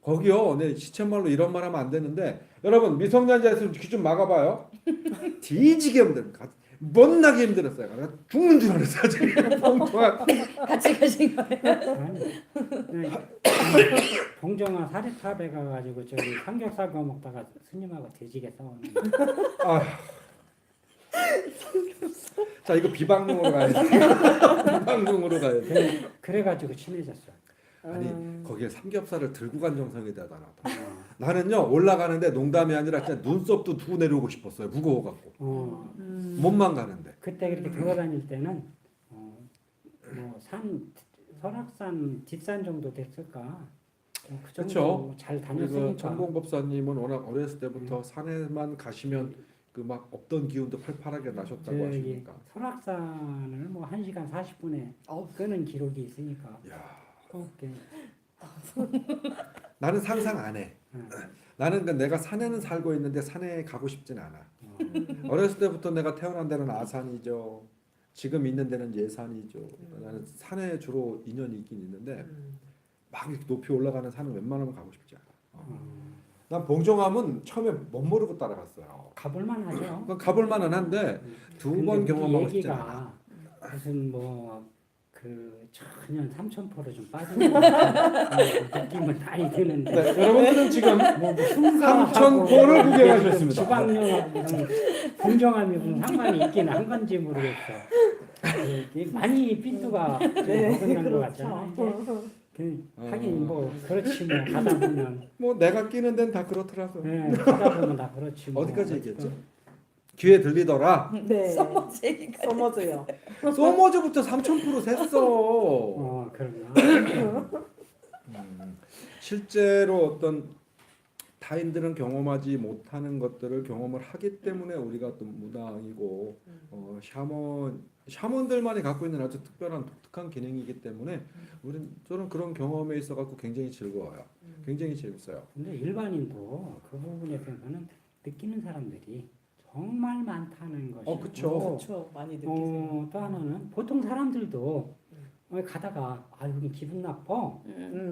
거기요, 네, 시쳇말로 이런 말 하면 안 되는데 여러분 미성년자 있으면 귀 좀 막아봐요. 뒤지게 힘들어. 못나게 힘들었어요. 내가 죽는 줄 알았어요. 지금 봉통아. 같이 가신 거예요? 아니, 봉정아 사리탑에 가가지고 저기 삼겹살 구워 먹다가 스님하고 돼지게 싸웠는데 아. 자 이거 비방용으로 가야 돼. 비방용으로 가야 돼. 그래가지고 친해졌어. 아니 거기에 삼겹살을 들고 간 정성이 대단하다. 나는요 올라가는데 농담이 아니라 진짜 눈썹도 두고 내려오고 싶었어요. 무거워갖고 몸만 가는데. 그때 그렇게 걸어다닐 때는 뭐산 설악산 뒷산 정도 됐을까? 그 정도 그쵸. 잘 그리고 다녔으니까. 천공법사님은 워낙 어렸을 때부터 산에만 가시면 그 막 없던 기운도 팔팔하게 나셨다고 저기 하시니까. 설악산을 뭐 1시간 40분에 끄는 기록이 있으니까. 야, 그렇게 나는 상상 안 해. 응. 나는 그 내가 산에는 살고 있는데 산에 가고 싶진 않아. 어렸을 때부터 내가 태어난 데는 아산이죠. 지금 있는 데는 예산이죠. 나는 산에 주로 인연이 있긴 있는데 막 이렇게 높이 올라가는 산은 웬만하면 가고 싶지 않아. 난 봉정암은 처음에 못 모르고 따라갔어요. 가볼만 하죠. 가볼 만은 한데 두 번 근데 경험하고 우리 싶지 않아. 얘기가 무슨 뭐 그 천연 삼천포로 좀 빠진 것 같은 느낌은 많이 드는데 네, 여러분들은 지금 뭐 삼천포를 구경하셨습니다. 지방령하고 공정함이 무슨 상관이 있기는 한 건지 모르겠어. 이게 많이 삐뚤가 어긋난 것 같잖아. 하긴 뭐 그렇지 뭐 가다 보면 뭐 내가 끼는 데는 다 그렇더라고. 가다 보면 다 그렇지. 뭐. 어디까지 얘기했죠? 귀에 들리더라. 네. 서머즈 얘기가 서머즈요. 소머즈부터 3000% 셌어. 그런가. 실제로 어떤 타인들은 경험하지 못하는 것들을 경험을 하기 때문에 우리가 또 무당이고 샤먼들만이 갖고 있는 아주 특별한 독특한 기능이기 때문에 저는 그런 경험에 있어 갖고 굉장히 즐거워요. 굉장히 재밌어요. 근데 일반인도 그 부분에 대해서는 느끼는 사람들이 정말 많다는 것이고 그쵸. 그렇죠. 많이 느끼세요. 또 하나는 보통 사람들도 가다가 여기 기분 나빠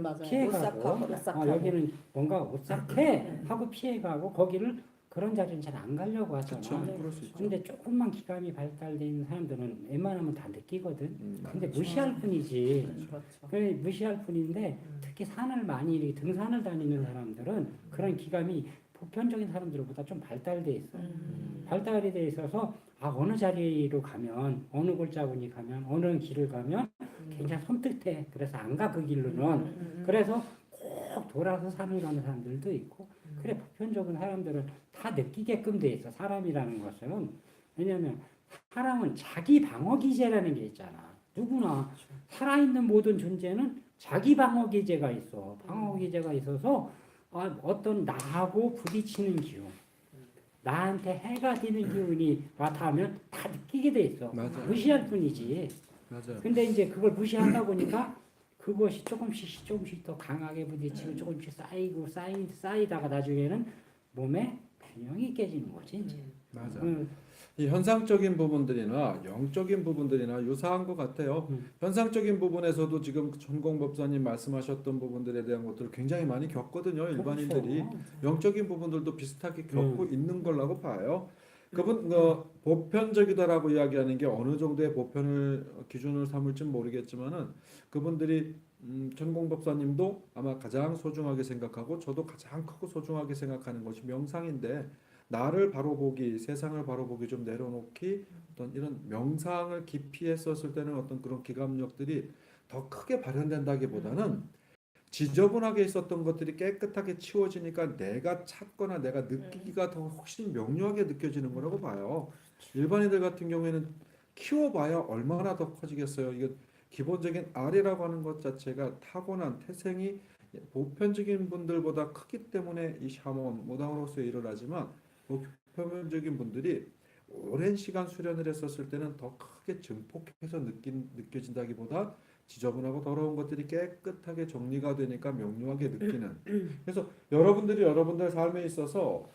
맞아요. 피해가고 오싹하고. 여기는 뭔가 오싹해 하고 피해가고 거기를 그런 자리는 잘 안 가려고 하잖아. 그렇죠. 그럴 수 있죠. 근데 조금만 기감이 발달돼 있는 사람들은 웬만하면 다 느끼거든. 근데 그렇죠. 무시할 뿐이지. 그렇죠. 그래 무시할 뿐인데 특히 산을 많이 이렇게 등산을 다니는 사람들은 그런 기감이 보편적인 사람들보다 좀 발달돼 있어. 발달이 돼 있어서 어느 자리로 가면 어느 골짜기니 가면 어느 길을 가면 굉장히 섬뜩해. 그래서 안 가 그 길로는. 그래서 꼭 돌아서 산을 가는 사람들도 있고. 그래 보편적인 사람들은 다 느끼게끔 돼 있어. 사람이라는 것은. 왜냐하면 사람은 자기 방어 기제라는 게 있잖아. 누구나 살아있는 모든 존재는 자기 방어 기제가 있어. 방어 기제가 있어서 어떤 나하고 부딪히는 기운, 나한테 해가 되는 기운이 나타나면 다 느끼게 돼 있어. 맞아. 무시할 뿐이지. 맞아요. 근데 이제 그걸 무시하다 보니까 그것이 조금씩 더 강하게 부딪히고 조금씩 쌓이다가 나중에는 몸에 균형이 깨지는 거지. 이제. 맞아. 응. 이 현상적인 부분들이나 영적인 부분들이나 유사한 것 같아요. 현상적인 부분에서도 지금 전공법사님 말씀하셨던 부분들에 대한 것들을 굉장히 많이 겪거든요. 일반인들이. 그렇죠. 영적인 부분들도 비슷하게 겪고 있는 걸라고 봐요. 그분 보편적이다라고 이야기하는 게 어느 정도의 보편을 기준을 삼을지 모르겠지만은 그분들이 전공법사님도 아마 가장 소중하게 생각하고 저도 가장 크고 소중하게 생각하는 것이 명상인데 나를 바로 보기, 세상을 바로 보기 좀 내려놓기 어떤 이런 명상을 깊이 했었을 때는 어떤 그런 기감력들이 더 크게 발현된다기보다는 지저분하게 있었던 것들이 깨끗하게 치워지니까 내가 찾거나 내가 느끼기가 더 훨씬 명료하게 느껴지는 거라고 봐요. 일반인들 같은 경우에는 키워봐야 얼마나 더 커지겠어요. 이거 기본적인 R이라고 하는 것 자체가 타고난 태생이 보편적인 분들보다 크기 때문에 이 샤먼, 무당으로서의 일을 하지만 보편적인 분들이 오랜 시간 수련을 했었을 때는 더 크게 증폭해서 느껴진다기보다 지저분하고 더러운 것들이 깨끗하게 정리가 되니까 명료하게 느끼는. 그래서 여러분들이 여러분들 삶에 있어서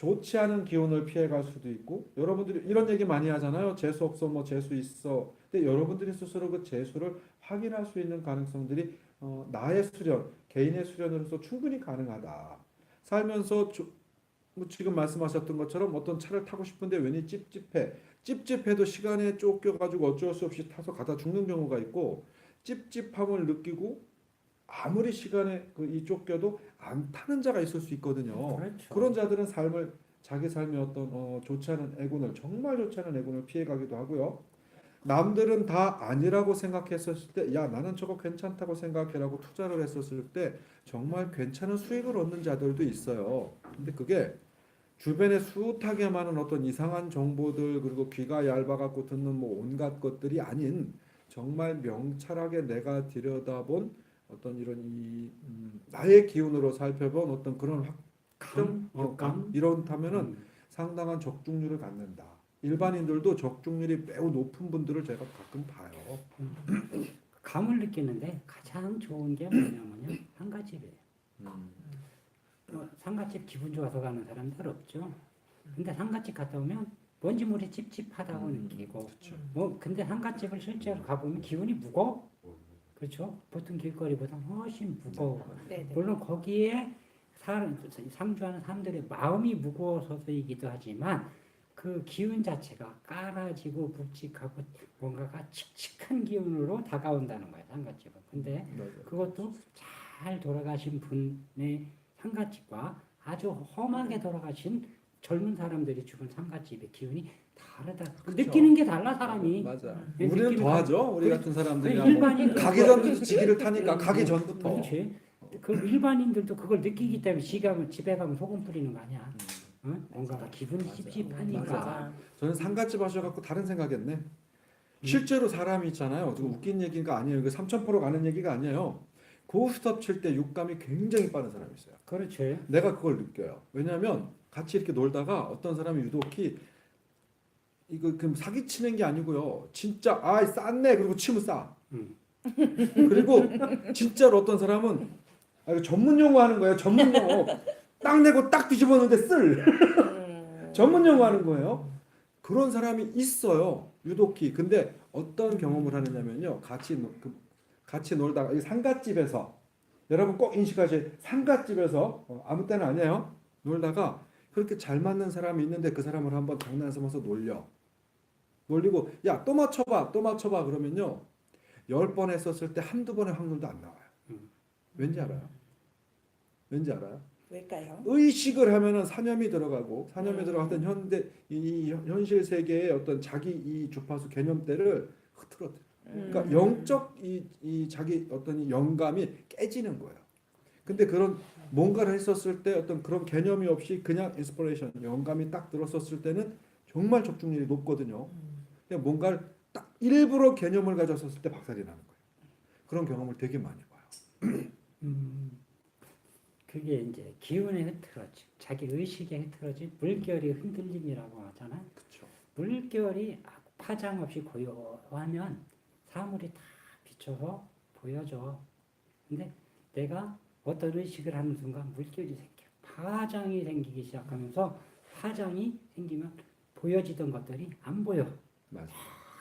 좋지 않은 기운을 피해갈 수도 있고 여러분들이 이런 얘기 많이 하잖아요. 재수 없어 뭐 재수 있어. 근데 여러분들이 스스로 그 재수를 확인할 수 있는 가능성들이 나의 수련, 개인의 수련으로서 충분히 가능하다. 살면서 뭐 지금 말씀하셨던 것처럼 어떤 차를 타고 싶은데 왠지 찝찝해. 찝찝해도 시간에 쫓겨가지고 어쩔 수 없이 타서 가다 죽는 경우가 있고 찝찝함을 느끼고 아무리 시간에 이 쫓겨도 안 타는 자가 있을 수 있거든요. 그렇죠. 그런 자들은 자기 삶의 어떤 좋지 않은 애군을 정말 좋지 않은 애군을 피해가기도 하고요. 남들은 다 아니라고 생각했었을 때, 야 나는 저거 괜찮다고 생각해라고 투자를 했었을 때 정말 괜찮은 수익을 얻는 자들도 있어요. 근데 그게 주변에 숱하게 많은 어떤 이상한 정보들 그리고 귀가 얇아갖고 듣는 뭐 온갖 것들이 아닌 정말 명찰하게 내가 들여다본 어떤 이런 나의 기운으로 살펴본 어떤 그런 감? 이렇다면은 상당한 적중률을 갖는다. 일반인들도 적중률이 매우 높은 분들을 제가 가끔 봐요. 감을 느끼는데 가장 좋은 게 뭐냐면요. 상가집이에요. 상가집 기분 좋아서 가는 사람들 없죠. 근데 상가집 갔다 오면 뭔지 모르게 찝찝하다고 느끼고 그렇죠. 뭐 근데 상가집을 실제로 가보면 기운이 무거워. 그렇죠. 보통 길거리보다 훨씬 무거워. 네네. 물론 거기에 상주하는 사람들의 마음이 무거워서이기도 하지만 그 기운 자체가 깔아지고 묵직하고 뭔가가 칙칙한 기운으로 다가온다는 거예요. 상가집은. 근데 그것도 잘 돌아가신 분의 상가집과 아주 험하게 돌아가신 젊은 사람들이 죽은 상가집의 기운이 다르다. 그쵸. 느끼는 게 달라 사람이. 맞아. 네, 우리는 느낌이 더하죠. 우리 그- 같은 사람들이야. 일반인 가기 전부터 지기를 타니까 가기 전부터. 그렇지. 그 일반인들도 그걸 느끼기 때문에 집에 가면 소금 뿌리는 거 아니야. 응? 뭔가가 기분이 찝찝하니까. 맞아. 저는 상가집 하셔갖고 다른 생각했네. 실제로 사람이 있잖아요. 좀 웃긴 얘기가 아니에요. 이거 삼천포로 가는 얘기가 아니에요. 고스톱 칠 때 육감이 굉장히 빠른 사람이 있어요. 그렇죠. 내가 그걸 느껴요. 왜냐하면 같이 이렇게 놀다가 어떤 사람이 유독히 이거 그럼 사기 치는 게 아니고요. 진짜 쌌네 그리고 치면 싸. 그리고 진짜로 어떤 사람은 이거 전문 용어 하는 거예요. 전문 용어. 딱 내고 딱 뒤집었는데 쓸. 전문 용어 하는 거예요. 그런 사람이 있어요. 유독히. 근데 어떤 경험을 하느냐면요. 같이 놀다가 이 상갓집에서 여러분 꼭 인식하셔야 상갓집에서 아무 때나 아니에요. 놀다가 그렇게 잘 맞는 사람이 있는데 그 사람을 한번 장난 삼아서 놀리고 야 또 맞춰봐 그러면요 10번 했었을 때 한두 번의 확률도 안 나와요. 왠지 알아요? 왜일까요? 의식을 하면은 사념이 들어갔던 이 현실 세계의 어떤 자기 이 주파수 개념대를 흐트러뜨려. 그러니까 영적 이 자기 어떤 이 영감이 깨지는 거예요. 근데 그런 뭔가를 했었을 때 어떤 그런 개념이 없이 그냥 인스피레이션 영감이 딱 들었었을 때는 정말 적중률이 높거든요. 그냥 뭔가를 딱 일부러 개념을 가졌었을 때 박살이 나는 거예요. 그런 경험을 되게 많이 봐요. 그게 이제 기운의 흐트러짐, 자기 의식의 흐트러짐, 물결이 흔들림이라고 하잖아요. 그렇죠. 물결이 파장 없이 고요하면 사물이 다 비춰서 보여져. 근데 내가 어떤 의식을 하는 순간 물결이 생겨. 파장이 생기기 시작하면서 파장이 생기면 보여지던 것들이 안 보여. 맞아.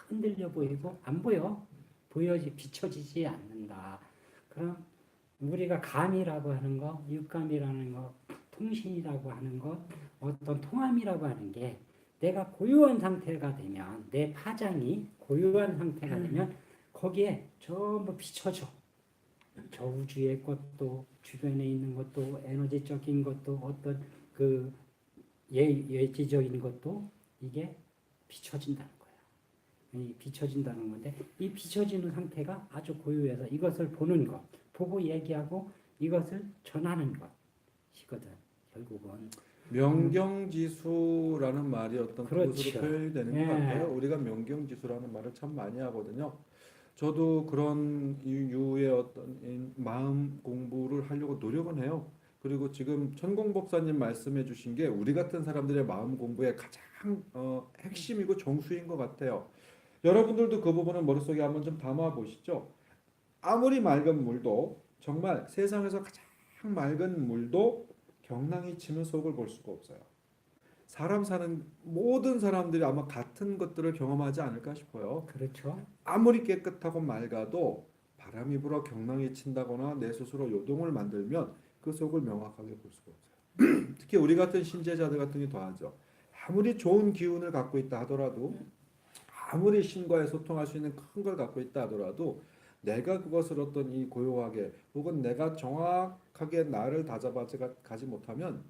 흔들려 보이고 안 보여. 비춰지지 않는다. 그럼 우리가 감이라고 하는 거, 육감이라는 거, 통신이라고 하는 것, 어떤 통함이라고 하는 게 내가 고요한 상태가 되면 내 파장이 고요한 상태가 되면 거기에 전부 비춰져. 저 우주의 것도 주변에 있는 것도 에너지적인 것도 어떤 그 예지적인 것도 이게 비춰진다는 거예요. 이 비춰진다는 건데 이 비춰지는 상태가 아주 고요해서 이것을 보는 것, 보고 얘기하고 이것을 전하는 것이거든. 결국은 명경지수라는 말이 어떤 그렇죠. 그것으로 표현이 되는 예. 것 같아요. 우리가 명경지수라는 말을 참 많이 하거든요. 저도 그런 유의 어떤 마음 공부를 하려고 노력은 해요. 그리고 지금 천공법사님 말씀해 주신 게 우리 같은 사람들의 마음 공부의 가장 핵심이고 정수인 것 같아요. 여러분들도 그 부분을 머릿속에 한번 좀 담아 보시죠. 아무리 맑은 물도 정말 세상에서 가장 맑은 물도 경랑이 치는 속을 볼 수가 없어요. 사람 사는 모든 사람들이 아마 같은 것들을 경험하지 않을까 싶어요. 그렇죠. 아무리 깨끗하고 맑아도 바람이 불어 경랑이 친다거나 내 스스로 요동을 만들면 그 속을 명확하게 볼 수가 없어요. 특히 우리 같은 신제자들 같은 게 더하죠. 아무리 좋은 기운을 갖고 있다 하더라도 아무리 신과에 소통할 수 있는 큰 걸 갖고 있다 하더라도 내가 그것을 어떤 이 고요하게 혹은 내가 정확하게 나를 다잡아 가지 못하면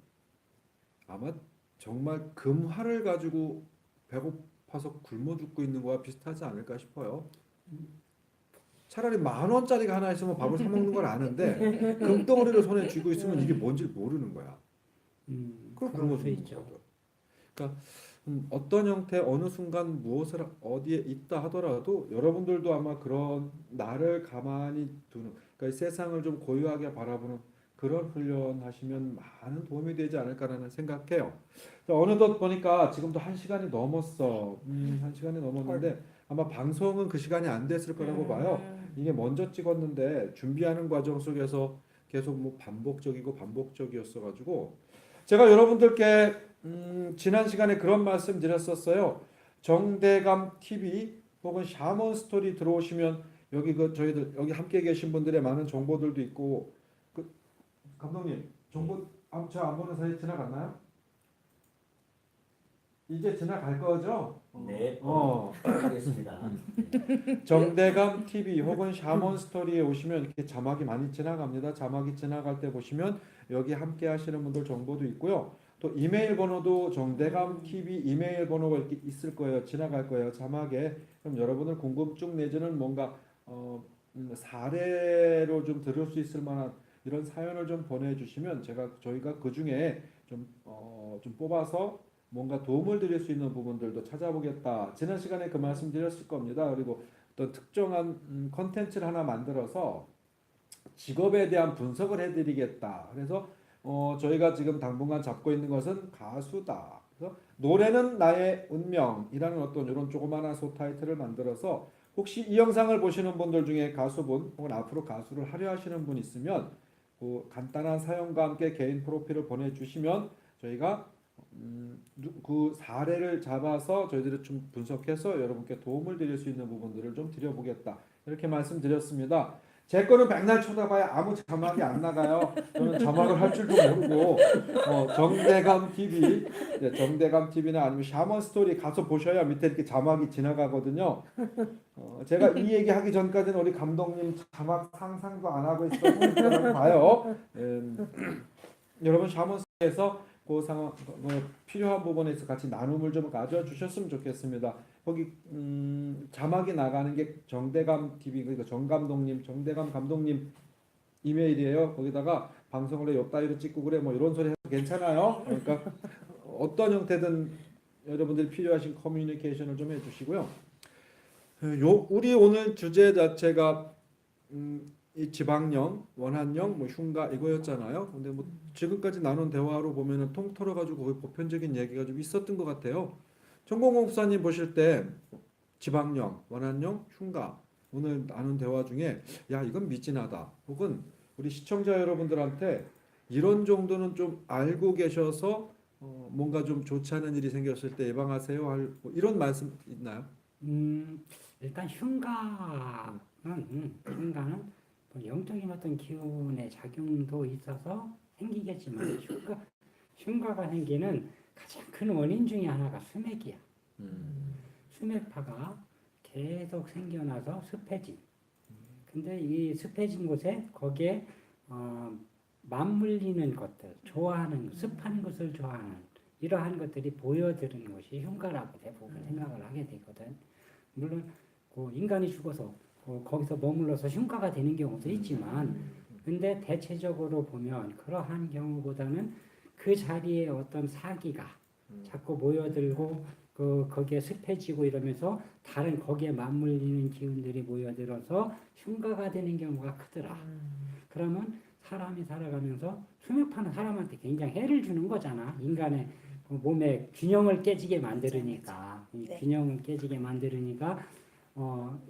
아마 정말 금화를 가지고 배고파서 굶어 죽고 있는 거와 비슷하지 않을까 싶어요. 차라리 10,000원짜리가 하나 있으면 밥을 사 먹는 걸 아는데 금덩어리를 손에 쥐고 있으면 이게 뭔지 모르는 거야. 그걸 그럴 굶어 수 죽는 있죠. 거죠. 그러니까 어떤 형태 어느 순간 무엇을 어디에 있다 하더라도 여러분들도 아마 그런 나를 가만히 두는 그러니까 이 세상을 좀 고요하게 바라보는 그런 훈련하시면 많은 도움이 되지 않을까라는 생각해요. 자, 어느덧 보니까 지금도 1시간이 넘었어. 1시간이 넘었는데 아마 방송은 그 시간이 안 됐을 거라고 봐요. 이게 먼저 찍었는데 준비하는 과정 속에서 계속 뭐 반복적이었어 가지고 제가 여러분들께 지난 시간에 그런 말씀 드렸었어요. 정대감 TV 혹은 샤먼 스토리 들어오시면 여기 그 저희들 여기 함께 계신 분들의 많은 정보들도 있고 그 감독님 정보 저안 보는 사이 지나갔나요? 이제 지나갈 거죠? 네, 하겠습니다. 정대감 TV 혹은 샤먼 스토리에 오시면 이렇게 자막이 많이 지나갑니다. 자막이 지나갈 때 보시면 여기 함께 하시는 분들 정보도 있고요. 또 이메일 번호도 정대감 TV 이메일 번호가 이렇게 있을 거예요. 지나갈 거예요. 자막에. 그럼 여러분들 궁금증 내지는 뭔가 사례로 좀 들을 수 있을 만한 이런 사연을 좀 보내주시면 저희가 그 중에 좀 뽑아서 뭔가 도움을 드릴 수 있는 부분들도 찾아보겠다. 지난 시간에 그 말씀 드렸을 겁니다. 그리고 어떤 특정한 컨텐츠를 하나 만들어서 직업에 대한 분석을 해드리겠다. 그래서 저희가 지금 당분간 잡고 있는 것은 가수다. 그래서 노래는 나의 운명이라는 어떤 이런 조그마한 소타이틀을 만들어서 혹시 이 영상을 보시는 분들 중에 가수분 혹은 앞으로 가수를 하려 하시는 분 있으면 그 간단한 사연과 함께 개인 프로필을 보내주시면 저희가 그 사례를 잡아서 저희들이 좀 분석해서 여러분께 도움을 드릴 수 있는 부분들을 좀 드려보겠다 이렇게 말씀드렸습니다. 제 거는 백날 쳐다봐야 아무 자막이 안 나가요. 저는 자막을 할 줄도 모르고 정대감 TV, 정대감 TV나 아니면 샤먼 스토리 가서 보셔야 밑에 이렇게 자막이 지나가거든요. 제가 이 얘기 하기 전까지는 우리 감독님 자막 상상도 안 하고 있었을 거라고 봐요. 여러분 샤먼 스토리에서 그 상황 필요한 부분에서 같이 나눔을 좀 가져주셨으면 좋겠습니다. 거기 자막이 나가는 게 정대감 TV 그러니까 정대감 감독님 이메일이에요. 거기다가 방송을 해 옆다리로 찍고 그래 뭐 이런 소리 해도 괜찮아요. 그러니까 어떤 형태든 여러분들이 필요하신 커뮤니케이션을 좀 해주시고요. 우리 오늘 주제 자체가 이 지방령, 원한령, 뭐 흉가 이거였잖아요. 근데 뭐 지금까지 나눈 대화로 보면은 통틀어 가지고 거의 보편적인 얘기가 좀 있었던 것 같아요. 천공공 목사님 보실 때 지방령, 원한령, 흉가 오늘 나눈 대화 중에 야 이건 미진하다. 혹은 우리 시청자 여러분들한테 이런 정도는 좀 알고 계셔서 뭔가 좀 좋지 않은 일이 생겼을 때 예방하세요. 뭐 이런 말씀 있나요? 일단 흉가는 뭐 영적인 어떤 기운의 작용도 있어서 생기겠지만 흉가가 생기는 가장 큰 원인 중에 하나가 수맥이야. 수맥파가 계속 생겨나서 습해짐. 근데 이 습해진 곳에 거기에 맞물리는 것들, 좋아하는 습한 것을 좋아하는 이러한 것들이 보여드는 것이 흉가라고 대부분 생각을 하게 되거든. 물론 그 인간이 죽어서 거기서 머물러서 흉가가 되는 경우도 있지만 근데 대체적으로 보면 그러한 경우보다는 그 자리에 어떤 사기가 자꾸 모여들고 거기에 습해지고 이러면서 다른 거기에 맞물리는 기운들이 모여들어서 흉가가 되는 경우가 크더라. 그러면 사람이 살아가면서 수맥파는 사람한테 굉장히 해를 주는 거잖아. 인간의 몸의 균형을 깨지게 만들으니까. 이 네. 균형을 깨지게 만들으니까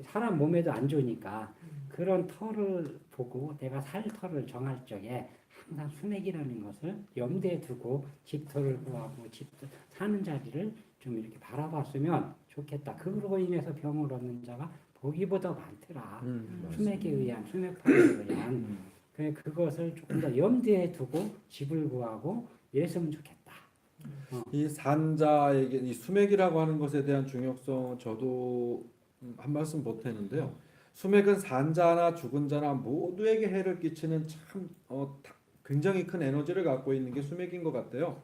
사람 몸에도 안 좋으니까 그런 터를 보고 내가 살 터를 정할 적에 항상 수맥이라는 것을 염두에 두고 집터를 구하고 집 사는 자리를 좀 이렇게 바라봤으면 좋겠다. 그로 인해서 병을 얻는 자가 보기보다 많더라. 수맥에 의한 수맥파에 의한 그것을 조금 더 염두에 두고 집을 구하고 이랬으면 좋겠다. 이 산자에게 이 수맥이라고 하는 것에 대한 중요성 저도 한 말씀 보태는데요. 수맥은 산자나 죽은 자나 모두에게 해를 끼치는 참 굉장히 큰 에너지를 갖고 있는 게 수맥인 것 같아요.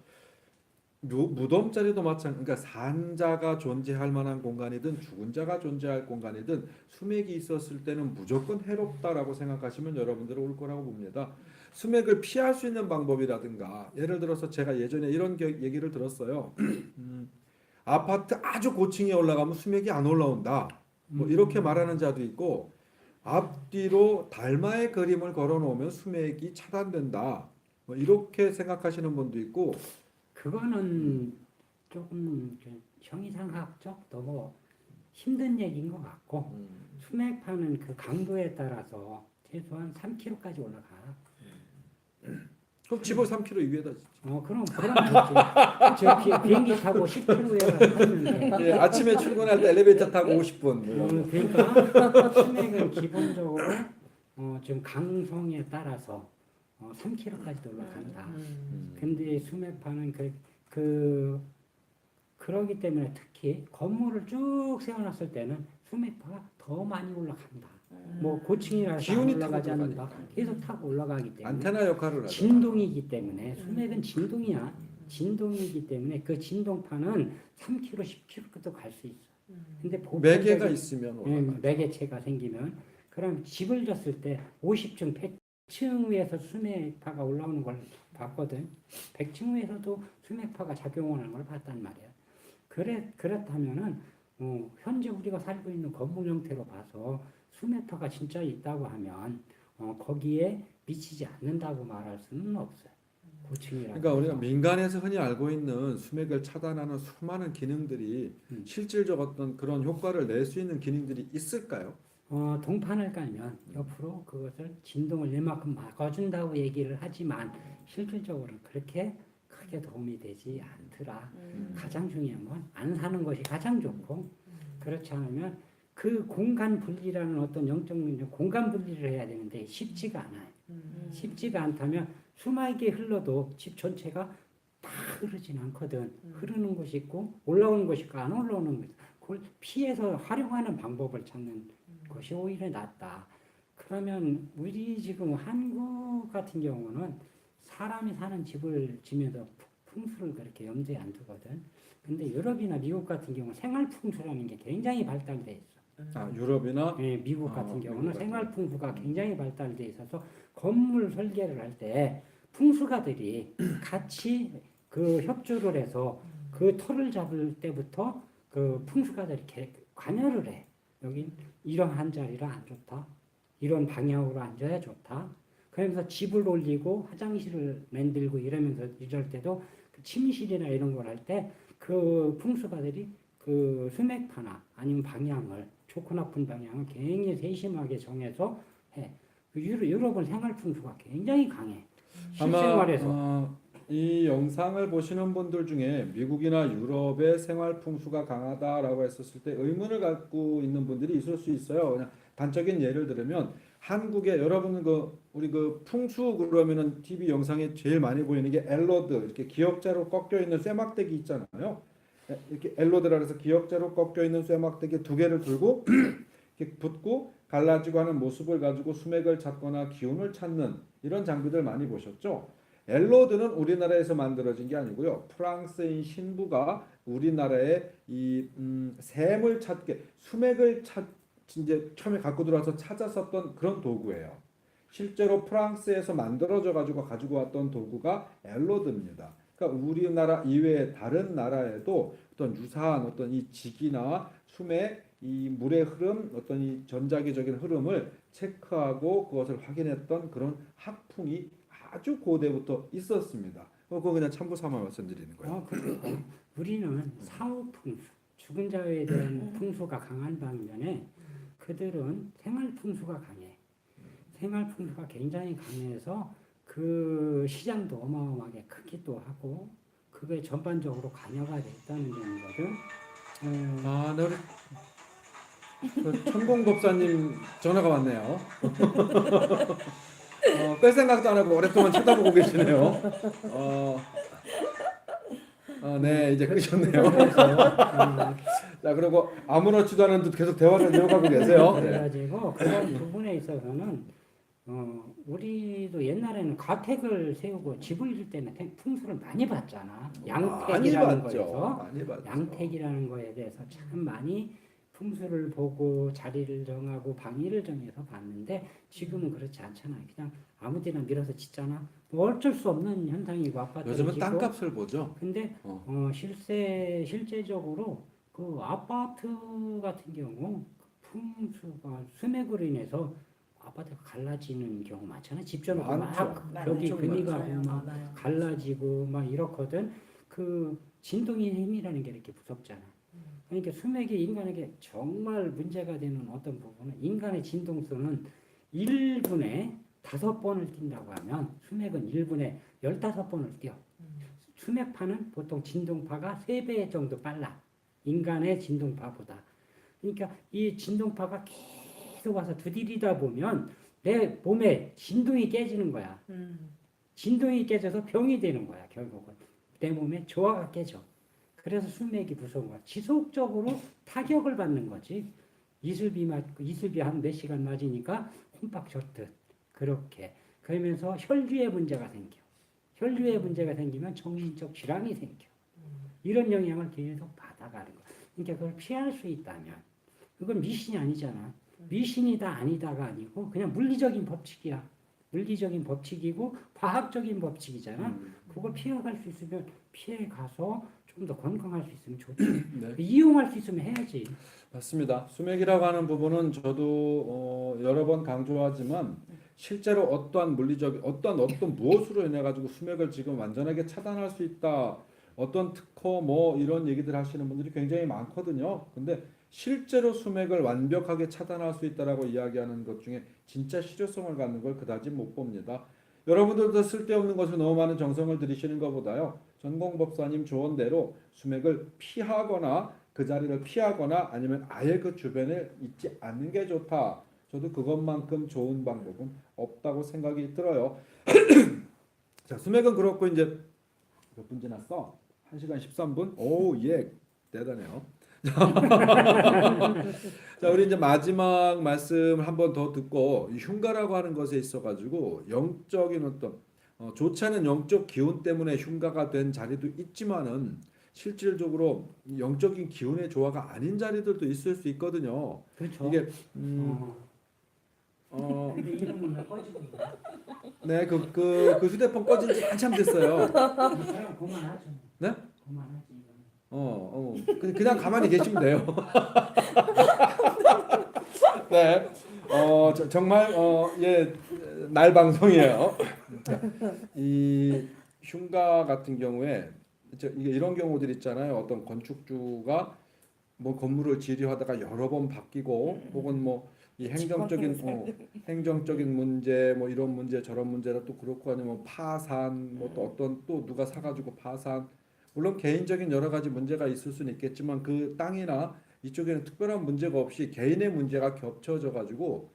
무덤 자리도 마찬가지. 그러니까 산자가 존재할 만한 공간이든 죽은 자가 존재할 공간이든 수맥이 있었을 때는 무조건 해롭다라고 생각하시면 여러분들은 올 거라고 봅니다. 수맥을 피할 수 있는 방법이라든가 예를 들어서 제가 예전에 이런 얘기를 들었어요. 아파트 아주 고층에 올라가면 수맥이 안 올라온다. 뭐 이렇게 말하는 자도 있고 앞뒤로 달마의 그림을 걸어 놓으면 수맥이 차단된다. 뭐 이렇게 생각하시는 분도 있고 그거는 조금 형이상학적 너무 힘든 얘기인 것 같고 수맥파는 그 강도에 따라서 최소한 3km까지 올라가. 그럼 집을 3km 위에다 짓지. 그럼 좋지. 저 비행기 타고 10km에 갔는데. 예, 아침에 출근할 때 엘리베이터 타고 50분. 그러니까 수맥은 기본적으로 지금 강성에 따라서 3km까지도 올라간다. 근데 수맥파는 그러기 때문에 특히 건물을 쭉 세워놨을 때는 수맥파가 더 많이 올라간다. 뭐 고층이라서 기운이 올라가지 타고 않는다. 계속 타고 올라가기 때문에 안테나 역할을 하죠. 진동이기 때문에 수맥은 진동이야. 진동이기 때문에 그 진동파는 3km, 10km도 갈 수 있어. 근데 매개가 있으면 매개체가 생기면 그럼 집을 졌을 때 50층, 100층 위에서 수맥파가 올라오는 걸 봤거든. 100층 위에서도 수맥파가 작용하는 걸 봤단 말이야. 그렇다면은 현재 우리가 살고 있는 건물 형태로 봐서 수맥파가 진짜 있다고 하면 거기에 미치지 않는다고 말할 수는 없어요. 고층이라고. 그러니까 우리가 민간에서 흔히 알고 있는 수맥을 차단하는 수많은 기능들이 실질적 어떤 그런 효과를 낼 수 있는 기능들이 있을까요? 동판을 깔면 옆으로 그것을 진동을 이만큼 막아준다고 얘기를 하지만 실질적으로는 그렇게 크게 도움이 되지 않더라. 가장 중요한 건 안 사는 것이 가장 좋고 그렇지 않으면 그 공간 분리라는 어떤 영적 공간 분리를 해야 되는데 쉽지가 않아요. 쉽지가 않다면 수많게 흘러도 집 전체가 다 흐르진 않거든. 흐르는 곳이 있고 올라오는 곳이 있고 안 올라오는 곳. 그걸 피해서 활용하는 방법을 찾는 것이 오히려 낫다. 그러면 우리 지금 한국 같은 경우는 사람이 사는 집을 지면서 풍수를 그렇게 염두에 안 두거든. 근데 유럽이나 미국 같은 경우는 생활 풍수라는 게 굉장히 발달돼 있어. 유럽이나 네, 미국 같은 경우는 미국 생활 풍수가 굉장히 발달돼 있어서 건물 설계를 할 때 풍수가들이 같이 그 협조를 해서 그 터를 잡을 때부터 그 풍수가들이 관여를 해. 여기 이러한 자리라 안 좋다. 이런 방향으로 앉아야 좋다. 그러면서 집을 올리고 화장실을 만들고 이러면서 이럴 때도 그 침실이나 이런 걸 할 때 그 풍수가들이 그 수맥파나 아니면 방향을 좋고 나쁜 방향을 굉장히 세심하게 정해서 해. 유럽은 생활 풍수가 굉장히 강해. 실생활에서. 아마 이 영상을 보시는 분들 중에 미국이나 유럽의 생활 풍수가 강하다라고 했었을 때 의문을 갖고 있는 분들이 있을 수 있어요. 그냥 단적인 예를 들면 한국에 여러분은 우리 풍수 그러면은 TV 영상에 제일 많이 보이는 게 엘로드 이렇게 기역자로 꺾여 있는 쇠막대기 있잖아요. 이렇게 엘로드라 해서 기역자로 꺾여 있는 쇠막대기 두 개를 들고 이렇게 붙고 갈라지고 하는 모습을 가지고 수맥을 찾거나 기운을 찾는 이런 장비들 많이 보셨죠? 엘로드는 우리나라에서 만들어진 게 아니고요. 프랑스인 신부가 우리나라에 이 샘을 찾게 수맥을 이제 처음에 갖고 들어와서 찾았었던 그런 도구예요. 실제로 프랑스에서 만들어져 가지고 왔던 도구가 엘로드입니다. 그러니까 우리나라 이외에 다른 나라에도 어떤 유사한 어떤 이 직이나 수맥, 이 물의 흐름, 어떤 이 전자기적인 흐름을 체크하고 그것을 확인했던 그런 학풍이 아주 고대부터 있었습니다. 그거 그냥 참고 삼아 말씀드리는 거예요. 그러니까 우리는 사후 풍수, 죽은 자에 대한 풍수가 강한 반면에 그들은 생활 풍수가 강해. 생활 풍수가 굉장히 강해서 그 시장도 어마어마하게 크기도 하고 그게 전반적으로 관여가 됐다는 점이거든. 아, 네, 우리 그 천공법사님 전화가 왔네요. 뺄 생각도 안 하고 오랫동안 쳐다보고 계시네요. 네, 이제 끄셨네요. 자, 그리고 아무렇지도 않은 듯 계속 대화를 이어가고 계세요. 네. 그래가지고 그런 부분에 있어서는 우리도 옛날에는 가택을 세우고 집을 질 때는 풍수를 많이 봤잖아. 많이 양택이라는 봤죠. 거에서 많이 봤죠. 양택이라는 거에 대해서 참 많이 풍수를 보고 자리를 정하고 방위를 정해서 봤는데 지금은 그렇지 않잖아요. 그냥 아무데나 밀어서 짓잖아. 뭐 어쩔 수 없는 현상이고 아파트를 요즘은 짓고. 땅값을 보죠. 근데 실제적으로 그 아파트 같은 경우 풍수가 수맥으로 인해서 아파트가 갈라지는 경우 많잖아요. 집 져놓고 막 많죠. 벽이 근이가고 많아요. 막 많아요. 갈라지고 막 이렇거든. 그 진동의 힘이라는 게 이렇게 무섭잖아. 그러니까 수맥이 인간에게 정말 문제가 되는 어떤 부분은 인간의 진동수는 1분에 5번을 뛴다고 하면 수맥은 1분에 15번을 뛰어. 수맥파는 보통 진동파가 3배 정도 빨라. 인간의 진동파보다. 그러니까 이 진동파가 계속 와서 두드리다 보면 내 몸에 진동이 깨지는 거야. 진동이 깨져서 병이 되는 거야. 결국은 내 몸에 조화가 깨져. 그래서 수맥이 무서운 거야. 지속적으로 타격을 받는 거지. 이슬비 한 몇 시간 맞으니까 혼밥 젖듯 그렇게. 그러면서 혈류에 문제가 생겨. 혈류에 문제가 생기면 정신적 질환이 생겨. 이런 영향을 계속 받아가는 거야. 그러니까 그걸 피할 수 있다면 그건 미신이 아니잖아. 미신이다 아니다가 아니고 그냥 물리적인 법칙이야. 물리적인 법칙이고 과학적인 법칙이잖아. 그걸 피해갈 수 있으면 피해가서 좀 더 건강할 수 있으면 좋지. 네. 이용할 수 있으면 해야지. 맞습니다. 수맥이라고 하는 부분은 저도 여러 번 강조하지만 실제로 어떠한 물리적 어떤 무엇으로 인해 가지고 수맥을 지금 완전하게 차단할 수 있다. 어떤 특허 뭐 이런 얘기들 하시는 분들이 굉장히 많거든요. 근데 실제로 수맥을 완벽하게 차단할 수 있다라고 이야기하는 것 중에 진짜 실효성을 갖는 걸 그다지 못 봅니다. 여러분들도 쓸데없는 것에 너무 많은 정성을 들이시는 것보다요. 전공법사님 조언대로 수맥을 피하거나 그 자리를 피하거나 아니면 아예 그 주변에 있지 않는 게 좋다. 저도 그것만큼 좋은 방법은 없다고 생각이 들어요. 자, 수맥은 그렇고 이제 몇 분 지났어? 1시간 13분? 오, 예. 대단해요. 자, 우리 이제 마지막 말씀 한 번 더 듣고 이 흉가라고 하는 것에 있어 가지고 영적인 어떤 좋지 않은 영적 기운 때문에 흉가가 된 자리도 있지만은 실질적으로 영적인 기운의 조화가 아닌 자리들도 있을 수 있거든요. 그렇죠. 이게 근데 이름은 왜 꺼지고 있나? 네, 그 휴대폰 꺼진 지 한참 됐어요. 그럼 그만하죠. 네? 그만하지. 이거는. 그냥 가만히 계시면 돼요. 네, 정말 예, 날 방송이에요. 이 흉가 같은 경우에 이게 이런 경우들 있잖아요. 어떤 건축주가 뭐 건물을 지으려다가 여러 번 바뀌고 혹은 뭐 이 행정적인 문제 뭐 이런 문제 저런 문제라 또 그렇고 아니면 파산 뭐 또 어떤 또 누가 사가지고 파산 물론 개인적인 여러 가지 문제가 있을 수는 있겠지만 그 땅이나 이쪽에는 특별한 문제가 없이 개인의 문제가 겹쳐져 가지고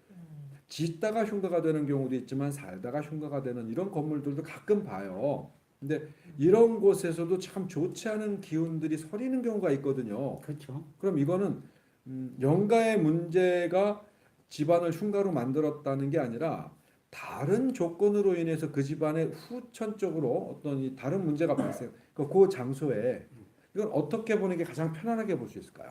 짓다가 흉가가 되는 경우도 있지만 살다가 흉가가 되는 이런 건물들도 가끔 봐요. 근데 이런 곳에서도 참 좋지 않은 기운들이 서리는 경우가 있거든요. 그렇죠. 그럼 이거는 영가의 문제가 집안을 흉가로 만들었다는 게 아니라 다른 조건으로 인해서 그 집안의 후천적으로 어떤 이 다른 문제가 발생. 그 장소에 이건 어떻게 보는 게 가장 편안하게 볼 수 있을까요?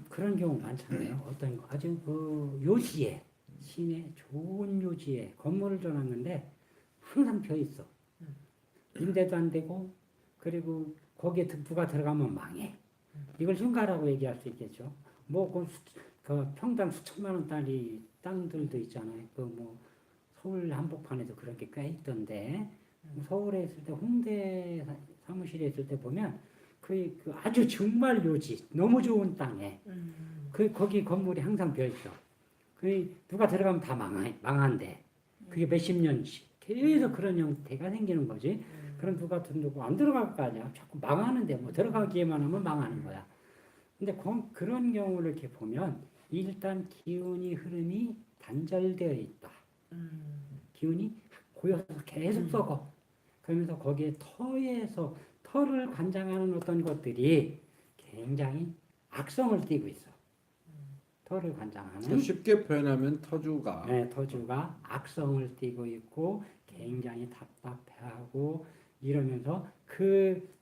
그런 경우 많잖아요. 어떤 거 아주 그 요지에 시내 좋은 요지에 건물을 줘놨는데 항상 벼 있어. 임대도 안 되고 그리고 거기에 누가 들어가면 망해. 이걸 흉가라고 얘기할 수 있겠죠. 그 평당 수천만 원짜리 땅들도 있잖아요. 그 뭐 서울 한복판에도 그런 게 꽤 있던데 서울에 있을 때 홍대 사무실에 있을 때 보면 그 아주 정말 요지 너무 좋은 땅에 거기 건물이 항상 벼 있어. 누가 들어가면 다 망한대. 그게 몇십 년씩 계속 그런 형태가 생기는 거지. 그럼 누가 들고 안 들어갈 거 아니야. 자꾸 망하는데 뭐 들어가기만 하면 망하는 거야. 근데 그런 경우를 이렇게 보면 일단 기운이 흐름이 단절되어 있다. 기운이 고여서 계속 썩어. 그러면서 거기에 터를 관장하는 어떤 것들이 굉장히 악성을 띠고 있어. 터를 관장하는 쉽게 표현하면 터주가 네, 터주가 악성을 띠고 있고 굉장히 답답해하고 이러면서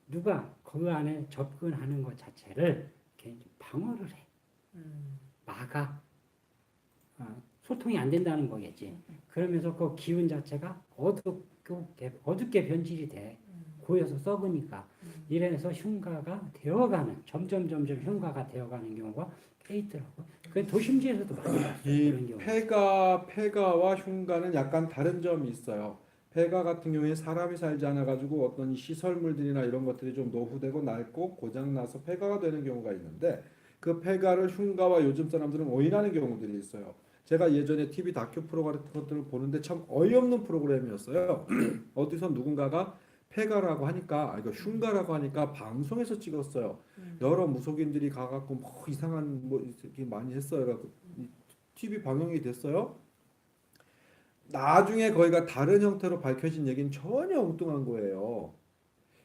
누가 그 안에 접근하는 것 자체를 굉장히 방어를 해. 막아. 소통이 안 된다는 거겠지. 그러면서 그 기운 자체가 어둡게 변질이 돼. 고여서 썩으니까. 이래서 흉가가 되어가는, 점점 흉가가 되어가는 경우가 꽤 있더라고. 그 도심지에서도 많이 봤어요. 이 그런 경우. 폐가와 흉가는 약간 다른 점이 있어요. 폐가 같은 경우에 사람이 살지 않아 가지고 어떤 이 시설물들이나 이런 것들이 좀 노후되고 낡고 고장 나서 폐가가 되는 경우가 있는데 그 폐가를 흉가와 요즘 사람들은 오인하는 경우들이 있어요. 제가 예전에 TV 다큐 프로그램 같은 것들을 보는데 참 어이없는 프로그램이었어요. 어디서 누군가가 폐가라고 하니까 이거 흉가라고 하니까 방송에서 찍었어요. 여러 무속인들이 가갖고 뭐 이상한 뭐 이렇게 많이 했어요. 그래갖고 TV 방영이 됐어요. 나중에 거기가 다른 형태로 밝혀진 얘기는 전혀 엉뚱한 거예요.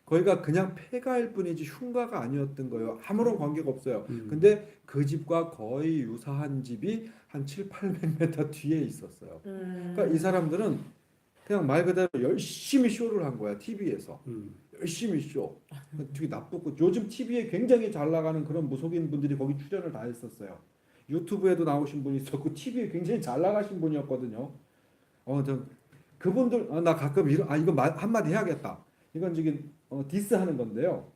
거기가 그냥 폐가일 뿐이지 흉가가 아니었던 거예요. 아무런 관계가 없어요. 근데 그 집과 거의 유사한 집이 한 7, 800m 뒤에 있었어요. 그러니까 이 사람들은 그냥 말 그대로 열심히 쇼를 한 거야. TV에서. 열심히 쇼. 되게 나쁘고 요즘 TV에 굉장히 잘 나가는 그런 무속인 분들이 거기 출연을 다 했었어요. 유튜브에도 나오신 분이 있었고 TV에 굉장히 잘 나가신 분이었거든요. 그분들 나 가끔 이거 한마디 해야겠다. 이건 지금 디스하는 건데요.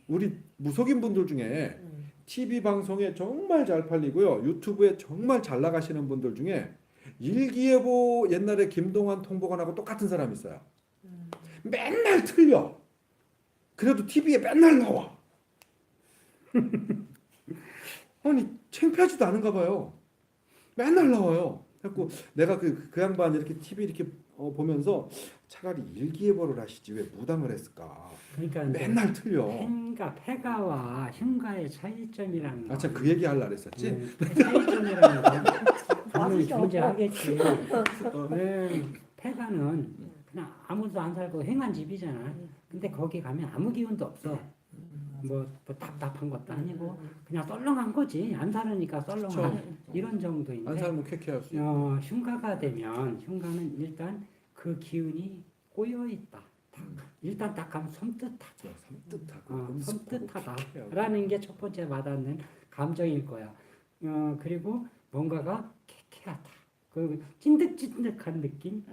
우리 무속인 분들 중에 TV 방송에 정말 잘 팔리고요. 유튜브에 정말 잘 나가시는 분들 중에 일기예보 옛날에 김동완 통보관하고 똑같은 사람이 있어요. 맨날 틀려. 그래도 TV에 맨날 나와. 아니 창피하지도 않은가 봐요. 맨날 나와요. 그래서 내가 그 양반 이렇게 TV 이렇게 보면서 차라리 일기예보를 하시지 왜 무당을 했을까? 그러니까 맨날 틀려. 폐가와 흉가의 차이점이라는 거. 참 그 얘기 하려고 했었지. 차이점이라는 거 분명히 존재하겠지. 폐가는 그냥 아무도 안 살고 횡한 집이잖아. 근데 거기 가면 아무 기운도 없어. 뭐 답답한 것도 아니고 그냥 썰렁한 거지. 안 살으니까 썰렁한 이런 정도인데. 안 살면 쾌쾌할 수 있고. 흉가가 되면 흉가는 일단 그 기운이 꼬여 있다. 일단 딱 하면 섬뜩하죠. 섬뜩하다라는 게 첫 번째 와닿는 감정일 거야. 그리고 뭔가가 쾌쾌하다. 그 찐득찐득한 느낌,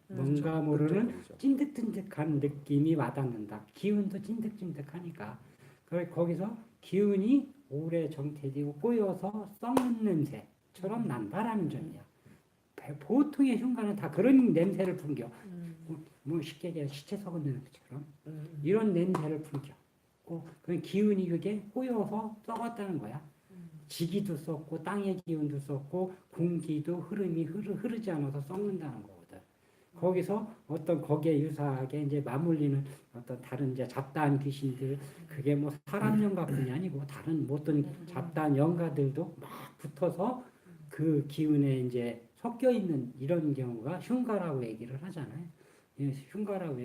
뭔가 모르는 찐득찐득한 느낌이 와닿는다. 기운도 찐득찐득하니까. 거기서 기운이 오래 정체되고 꼬여서 썩는 냄새처럼 난다라는 점이야. 보통의 흉가는 다 그런 냄새를 풍겨. 뭐 쉽게 얘기해 시체 썩은 냄새처럼 이런 냄새를 풍겨. 그 기운이 그게 꼬여서 썩었다는 거야. 지기도 썩고 땅의 기운도 썩고 공기도 흐름이 흐르지 않아서 썩는다는 거거든. 거기서 거기에 유사하게 이제 맞물리는 어떤 다른 이제 잡다한 귀신들, 그게 뭐 사람 영가뿐이 아니고 다른 어떤 잡다한 영가들도 막 붙어서 그 기운에 이제 섞여 있는 이런 경우가 흉가라고 얘기를 하잖아요. 흉가라고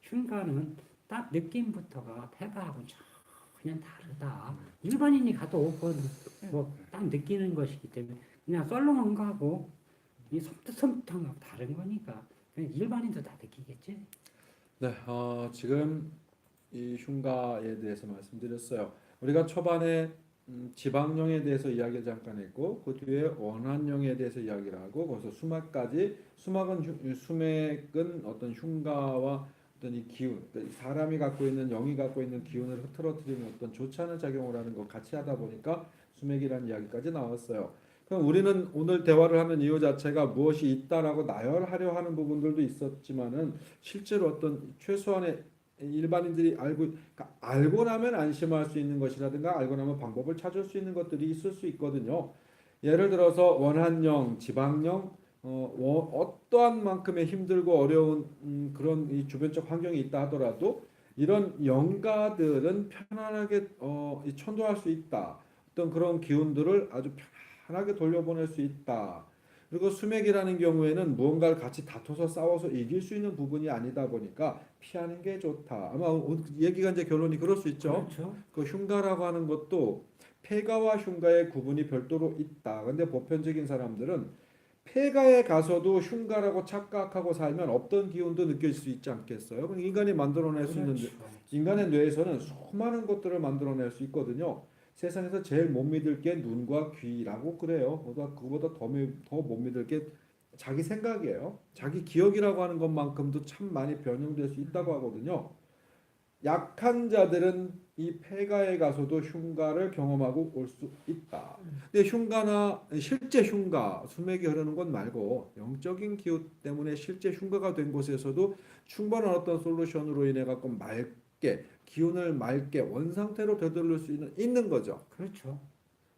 흉가는 딱 느낌부터가 폐가하고 그냥 다르다. 일반인이 가도 딱 느끼는 것이기 때문에 그냥 썰렁한 거하고 이 섬뜩섬뜩한 거하고 다른 거니까 그냥 일반인도 다 느끼겠지. 네, 지금 이 흉가에 대해서 말씀드렸어요. 우리가 초반에 지방령에 대해서 이야기를 잠깐 했고 그 뒤에 원한령에 대해서 이야기를 하고 거기서 수막까지 수맥은 어떤 흉가와 어떤 이 기운, 그러니까 사람이 갖고 있는 영이 갖고 있는 기운을 흐트러뜨리는 어떤 좋지 않은 작용을 하는 거 같이 하다 보니까 수맥이라는 이야기까지 나왔어요. 그럼 우리는 오늘 대화를 하는 이유 자체가 무엇이 있다라고 나열하려 하는 부분들도 있었지만은 실제로 어떤 최소한의 일반인들이 알고 나면 안심할 수 있는 것이라든가 알고 나면 방법을 찾을 수 있는 것들이 있을 수 있거든요. 예를 들어서 원한령, 지방령 어떠한 만큼의 힘들고 어려운 그런 이 주변적 환경이 있다 하더라도 이런 영가들은 편안하게 이 천도할 수 있다. 어떤 그런 기운들을 아주 편하게 돌려보낼 수 있다. 그리고 수맥이라는 경우에는 무언가를 같이 다퉈서 싸워서 이길 수 있는 부분이 아니다 보니까 피하는 게 좋다. 아마 얘기가 이제 결론이 그럴 수 있죠. 그렇죠. 그 흉가라고 하는 것도 폐가와 흉가의 구분이 별도로 있다. 근데 보편적인 사람들은 폐가에 가서도 흉가라고 착각하고 살면 없던 기운도 느낄 수 있지 않겠어요? 그럼 인간이 만들어낼 수 있는 그렇죠. 인간의 뇌에서는 수많은 것들을 만들어낼 수 있거든요. 세상에서 제일 못 믿을 게 눈과 귀라고 그래요. 그보다 더 못 믿을 게 자기 생각이에요. 자기 기억이라고 하는 것만큼도 참 많이 변형될 수 있다고 하거든요. 약한 자들은 이 폐가에 가서도 흉가를 경험하고 올 수 있다. 근데 흉가나 실제 흉가, 수맥이 흐르는 것 말고 영적인 기후 때문에 실제 흉가가 된 곳에서도 충분한 어떤 솔루션으로 인해 갖고 맑게 기운을 맑게 원상태로 되돌릴 수 있는 거죠. 그렇죠.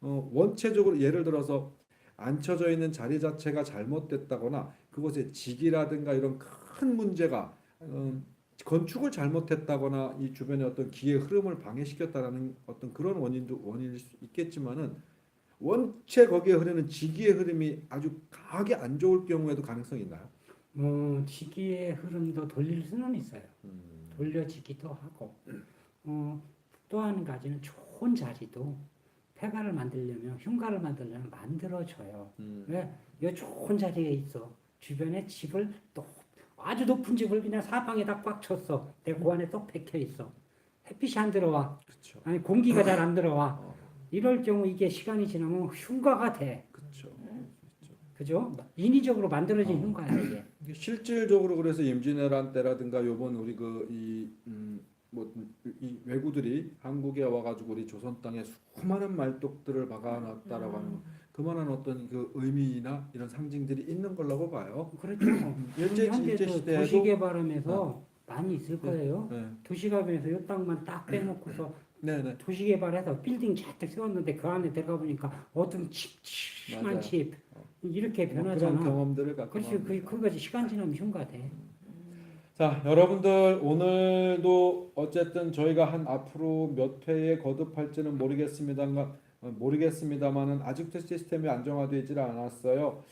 원체적으로 예를 들어서 앉혀져 있는 자리 자체가 잘못됐다거나 그곳에 직이라든가 이런 큰 문제가 건축을 잘못했다거나 이 주변의 어떤 기의 흐름을 방해시켰다라는 어떤 그런 원인일 수 있겠지만은 원체 거기에 흐르는 지기의 흐름이 아주 강하게 안 좋을 경우에도 가능성이 있나요? 지기의 흐름도 돌릴 수는 있어요. 돌려지기도 하고 또 한 가지는 좋은 자리도 폐가를 만들려면 흉가를 만들려면 만들어줘요. 왜? 이 좋은 자리에 있어. 주변에 집을 또 아주 높은 집을 그냥 사방에다 꽉 쳤어. 내 그 안에 쏙 박혀 있어. 햇빛이 안 들어와. 그렇죠. 아니 공기가 잘 안 들어와. 이럴 경우 이게 시간이 지나면 흉가가 돼. 그렇죠. 그죠? 인위적으로 만들어진 흉가야 이게. 이게 실질적으로 그래서 임진왜란 때라든가 요번 우리 이 왜구들이 한국에 와가지고 우리 조선 땅에 수많은 말뚝들을 박아놨다라고 하는 그만한 어떤 그 의미나 이런 상징들이 있는 걸라고 봐요. 그렇죠. 일제 현재도 시대에도 도시개발하면서 많이 있을 거예요. 네, 도시개발에서 이 땅만 딱 빼놓고서 네, 네. 도시개발해서 빌딩 잔뜩 세웠는데 그 안에 들어가 보니까 어떤 칩침한 맞아요. 집 이렇게 뭐 변하잖아. 그런 경험들을 갖고 그렇지, 합니다. 그거지 시간 지나면 흉가 돼. 자, 여러분들 오늘도 어쨌든 저희가 한 앞으로 몇 회에 거듭할지는 모르겠습니다만은 아직도 시스템이 안정화되지 않았어요.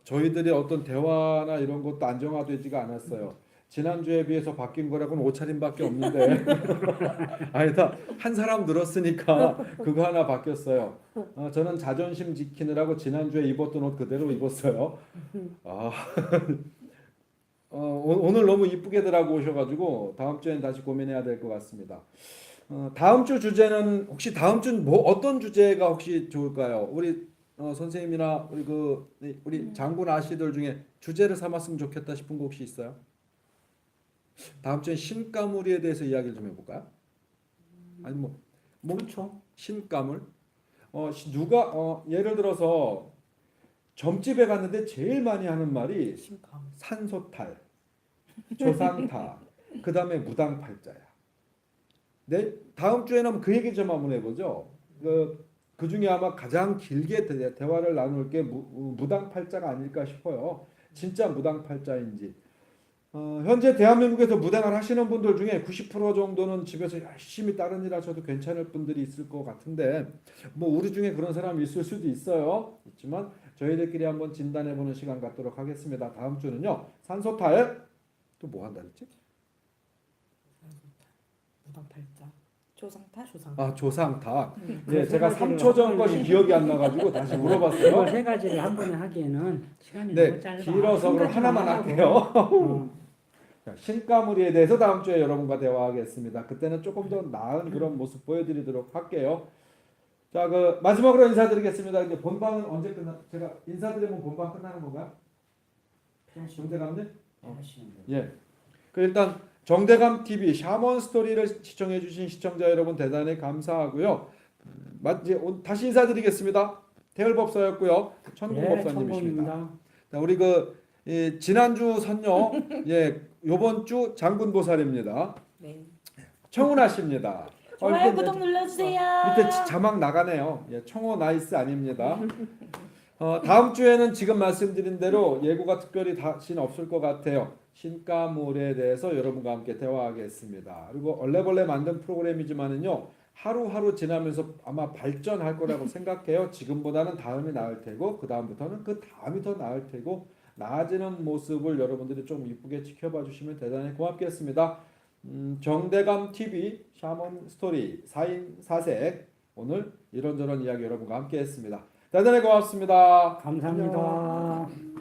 저희들의 어떤 대화나 이런 것도 안정화되지가 않았어요. 지난주에 비해서 바뀐 거라고는 옷차림밖에 없는데 아니다 한 사람 늘었으니까 그거 하나 바뀌었어요. 저는 자존심 지키느라고 지난주에 입었던 옷 그대로 입었어요. 아. 오늘 너무 이쁘게들 하고 오셔가지고 다음 주엔 다시 고민해야 될 것 같습니다. 다음 주 주제는 혹시 다음 주는 어떤 주제가 혹시 좋을까요? 우리 선생님이나 우리 장군 아씨들 중에 주제를 삼았으면 좋겠다 싶은 거 혹시 있어요? 다음 주엔 신가물에 대해서 이야기를 좀 해볼까요? 아니 뭐 그렇죠. 신가물? 누가 예를 들어서 점집에 갔는데 제일 많이 하는 말이 심감. 산소탈, 조상타, 그 다음에 무당팔자야. 다음 주에는 그 얘기 좀 한번 해보죠. 그 중에 아마 가장 길게 대화를 나눌 게 무당팔자가 아닐까 싶어요. 진짜 무당팔자인지. 현재 대한민국에서 무당을 하시는 분들 중에 90% 정도는 집에서 열심히 다른 일 하셔도 괜찮을 분들이 있을 것 같은데 뭐 우리 중에 그런 사람이 있을 수도 있어요. 있지만 저희들끼리 한번 진단해보는 시간 갖도록 하겠습니다. 다음 주는요. 산소탈 또 뭐 한다 그랬지? 무당팔자. 조상탈? 조상타. 그 예, 세 제가 가지를 3초 전 한 것이 번에 기억이 안 나가지고 다시 물어봤어요. 세 가지를 한 번에 하기에는 시간이 네, 너무 짧아. 길어서 한 그럼 가지만 하나만 하고. 할게요. 자, 신가무리에 대해서 다음 주에 여러분과 대화하겠습니다. 그때는 조금 더 나은 그런 모습 보여드리도록 할게요. 자, 마지막으로 인사드리겠습니다. 이제 본방은 언제 제가 인사드리면 본방 끝나는 건가요? 정대감님? 예. 일단 정대감 TV 샤먼 스토리를 시청해주신 시청자 여러분 대단히 감사하고요. 이제 다시 인사드리겠습니다. 태열법사였고요. 천궁법사님이십니다. 천공입니다. 자, 우리 지난주 선녀 요번 주 장군보살입니다. 네. 청운하십니다. 좋아요, 근데 구독 눌러주세요. 밑에 자막 나가네요. 예, 청어 나이스 아닙니다. 다음 주에는 지금 말씀드린 대로 예고가 특별히 다시는 없을 것 같아요. 신가물에 대해서 여러분과 함께 대화하겠습니다. 그리고 얼레벌레 만든 프로그램이지만은요, 하루하루 지나면서 아마 발전할 거라고 생각해요. 지금보다는 다음이 나을 테고, 그 다음부터는 그 다음이 더 나을 테고, 나아지는 모습을 여러분들이 좀 이쁘게 지켜봐 주시면 대단히 고맙겠습니다. 정대감 TV 샤먼 스토리 4인 4색 오늘 이런저런 이야기 여러분과 함께 했습니다. 대단히 고맙습니다. 감사합니다.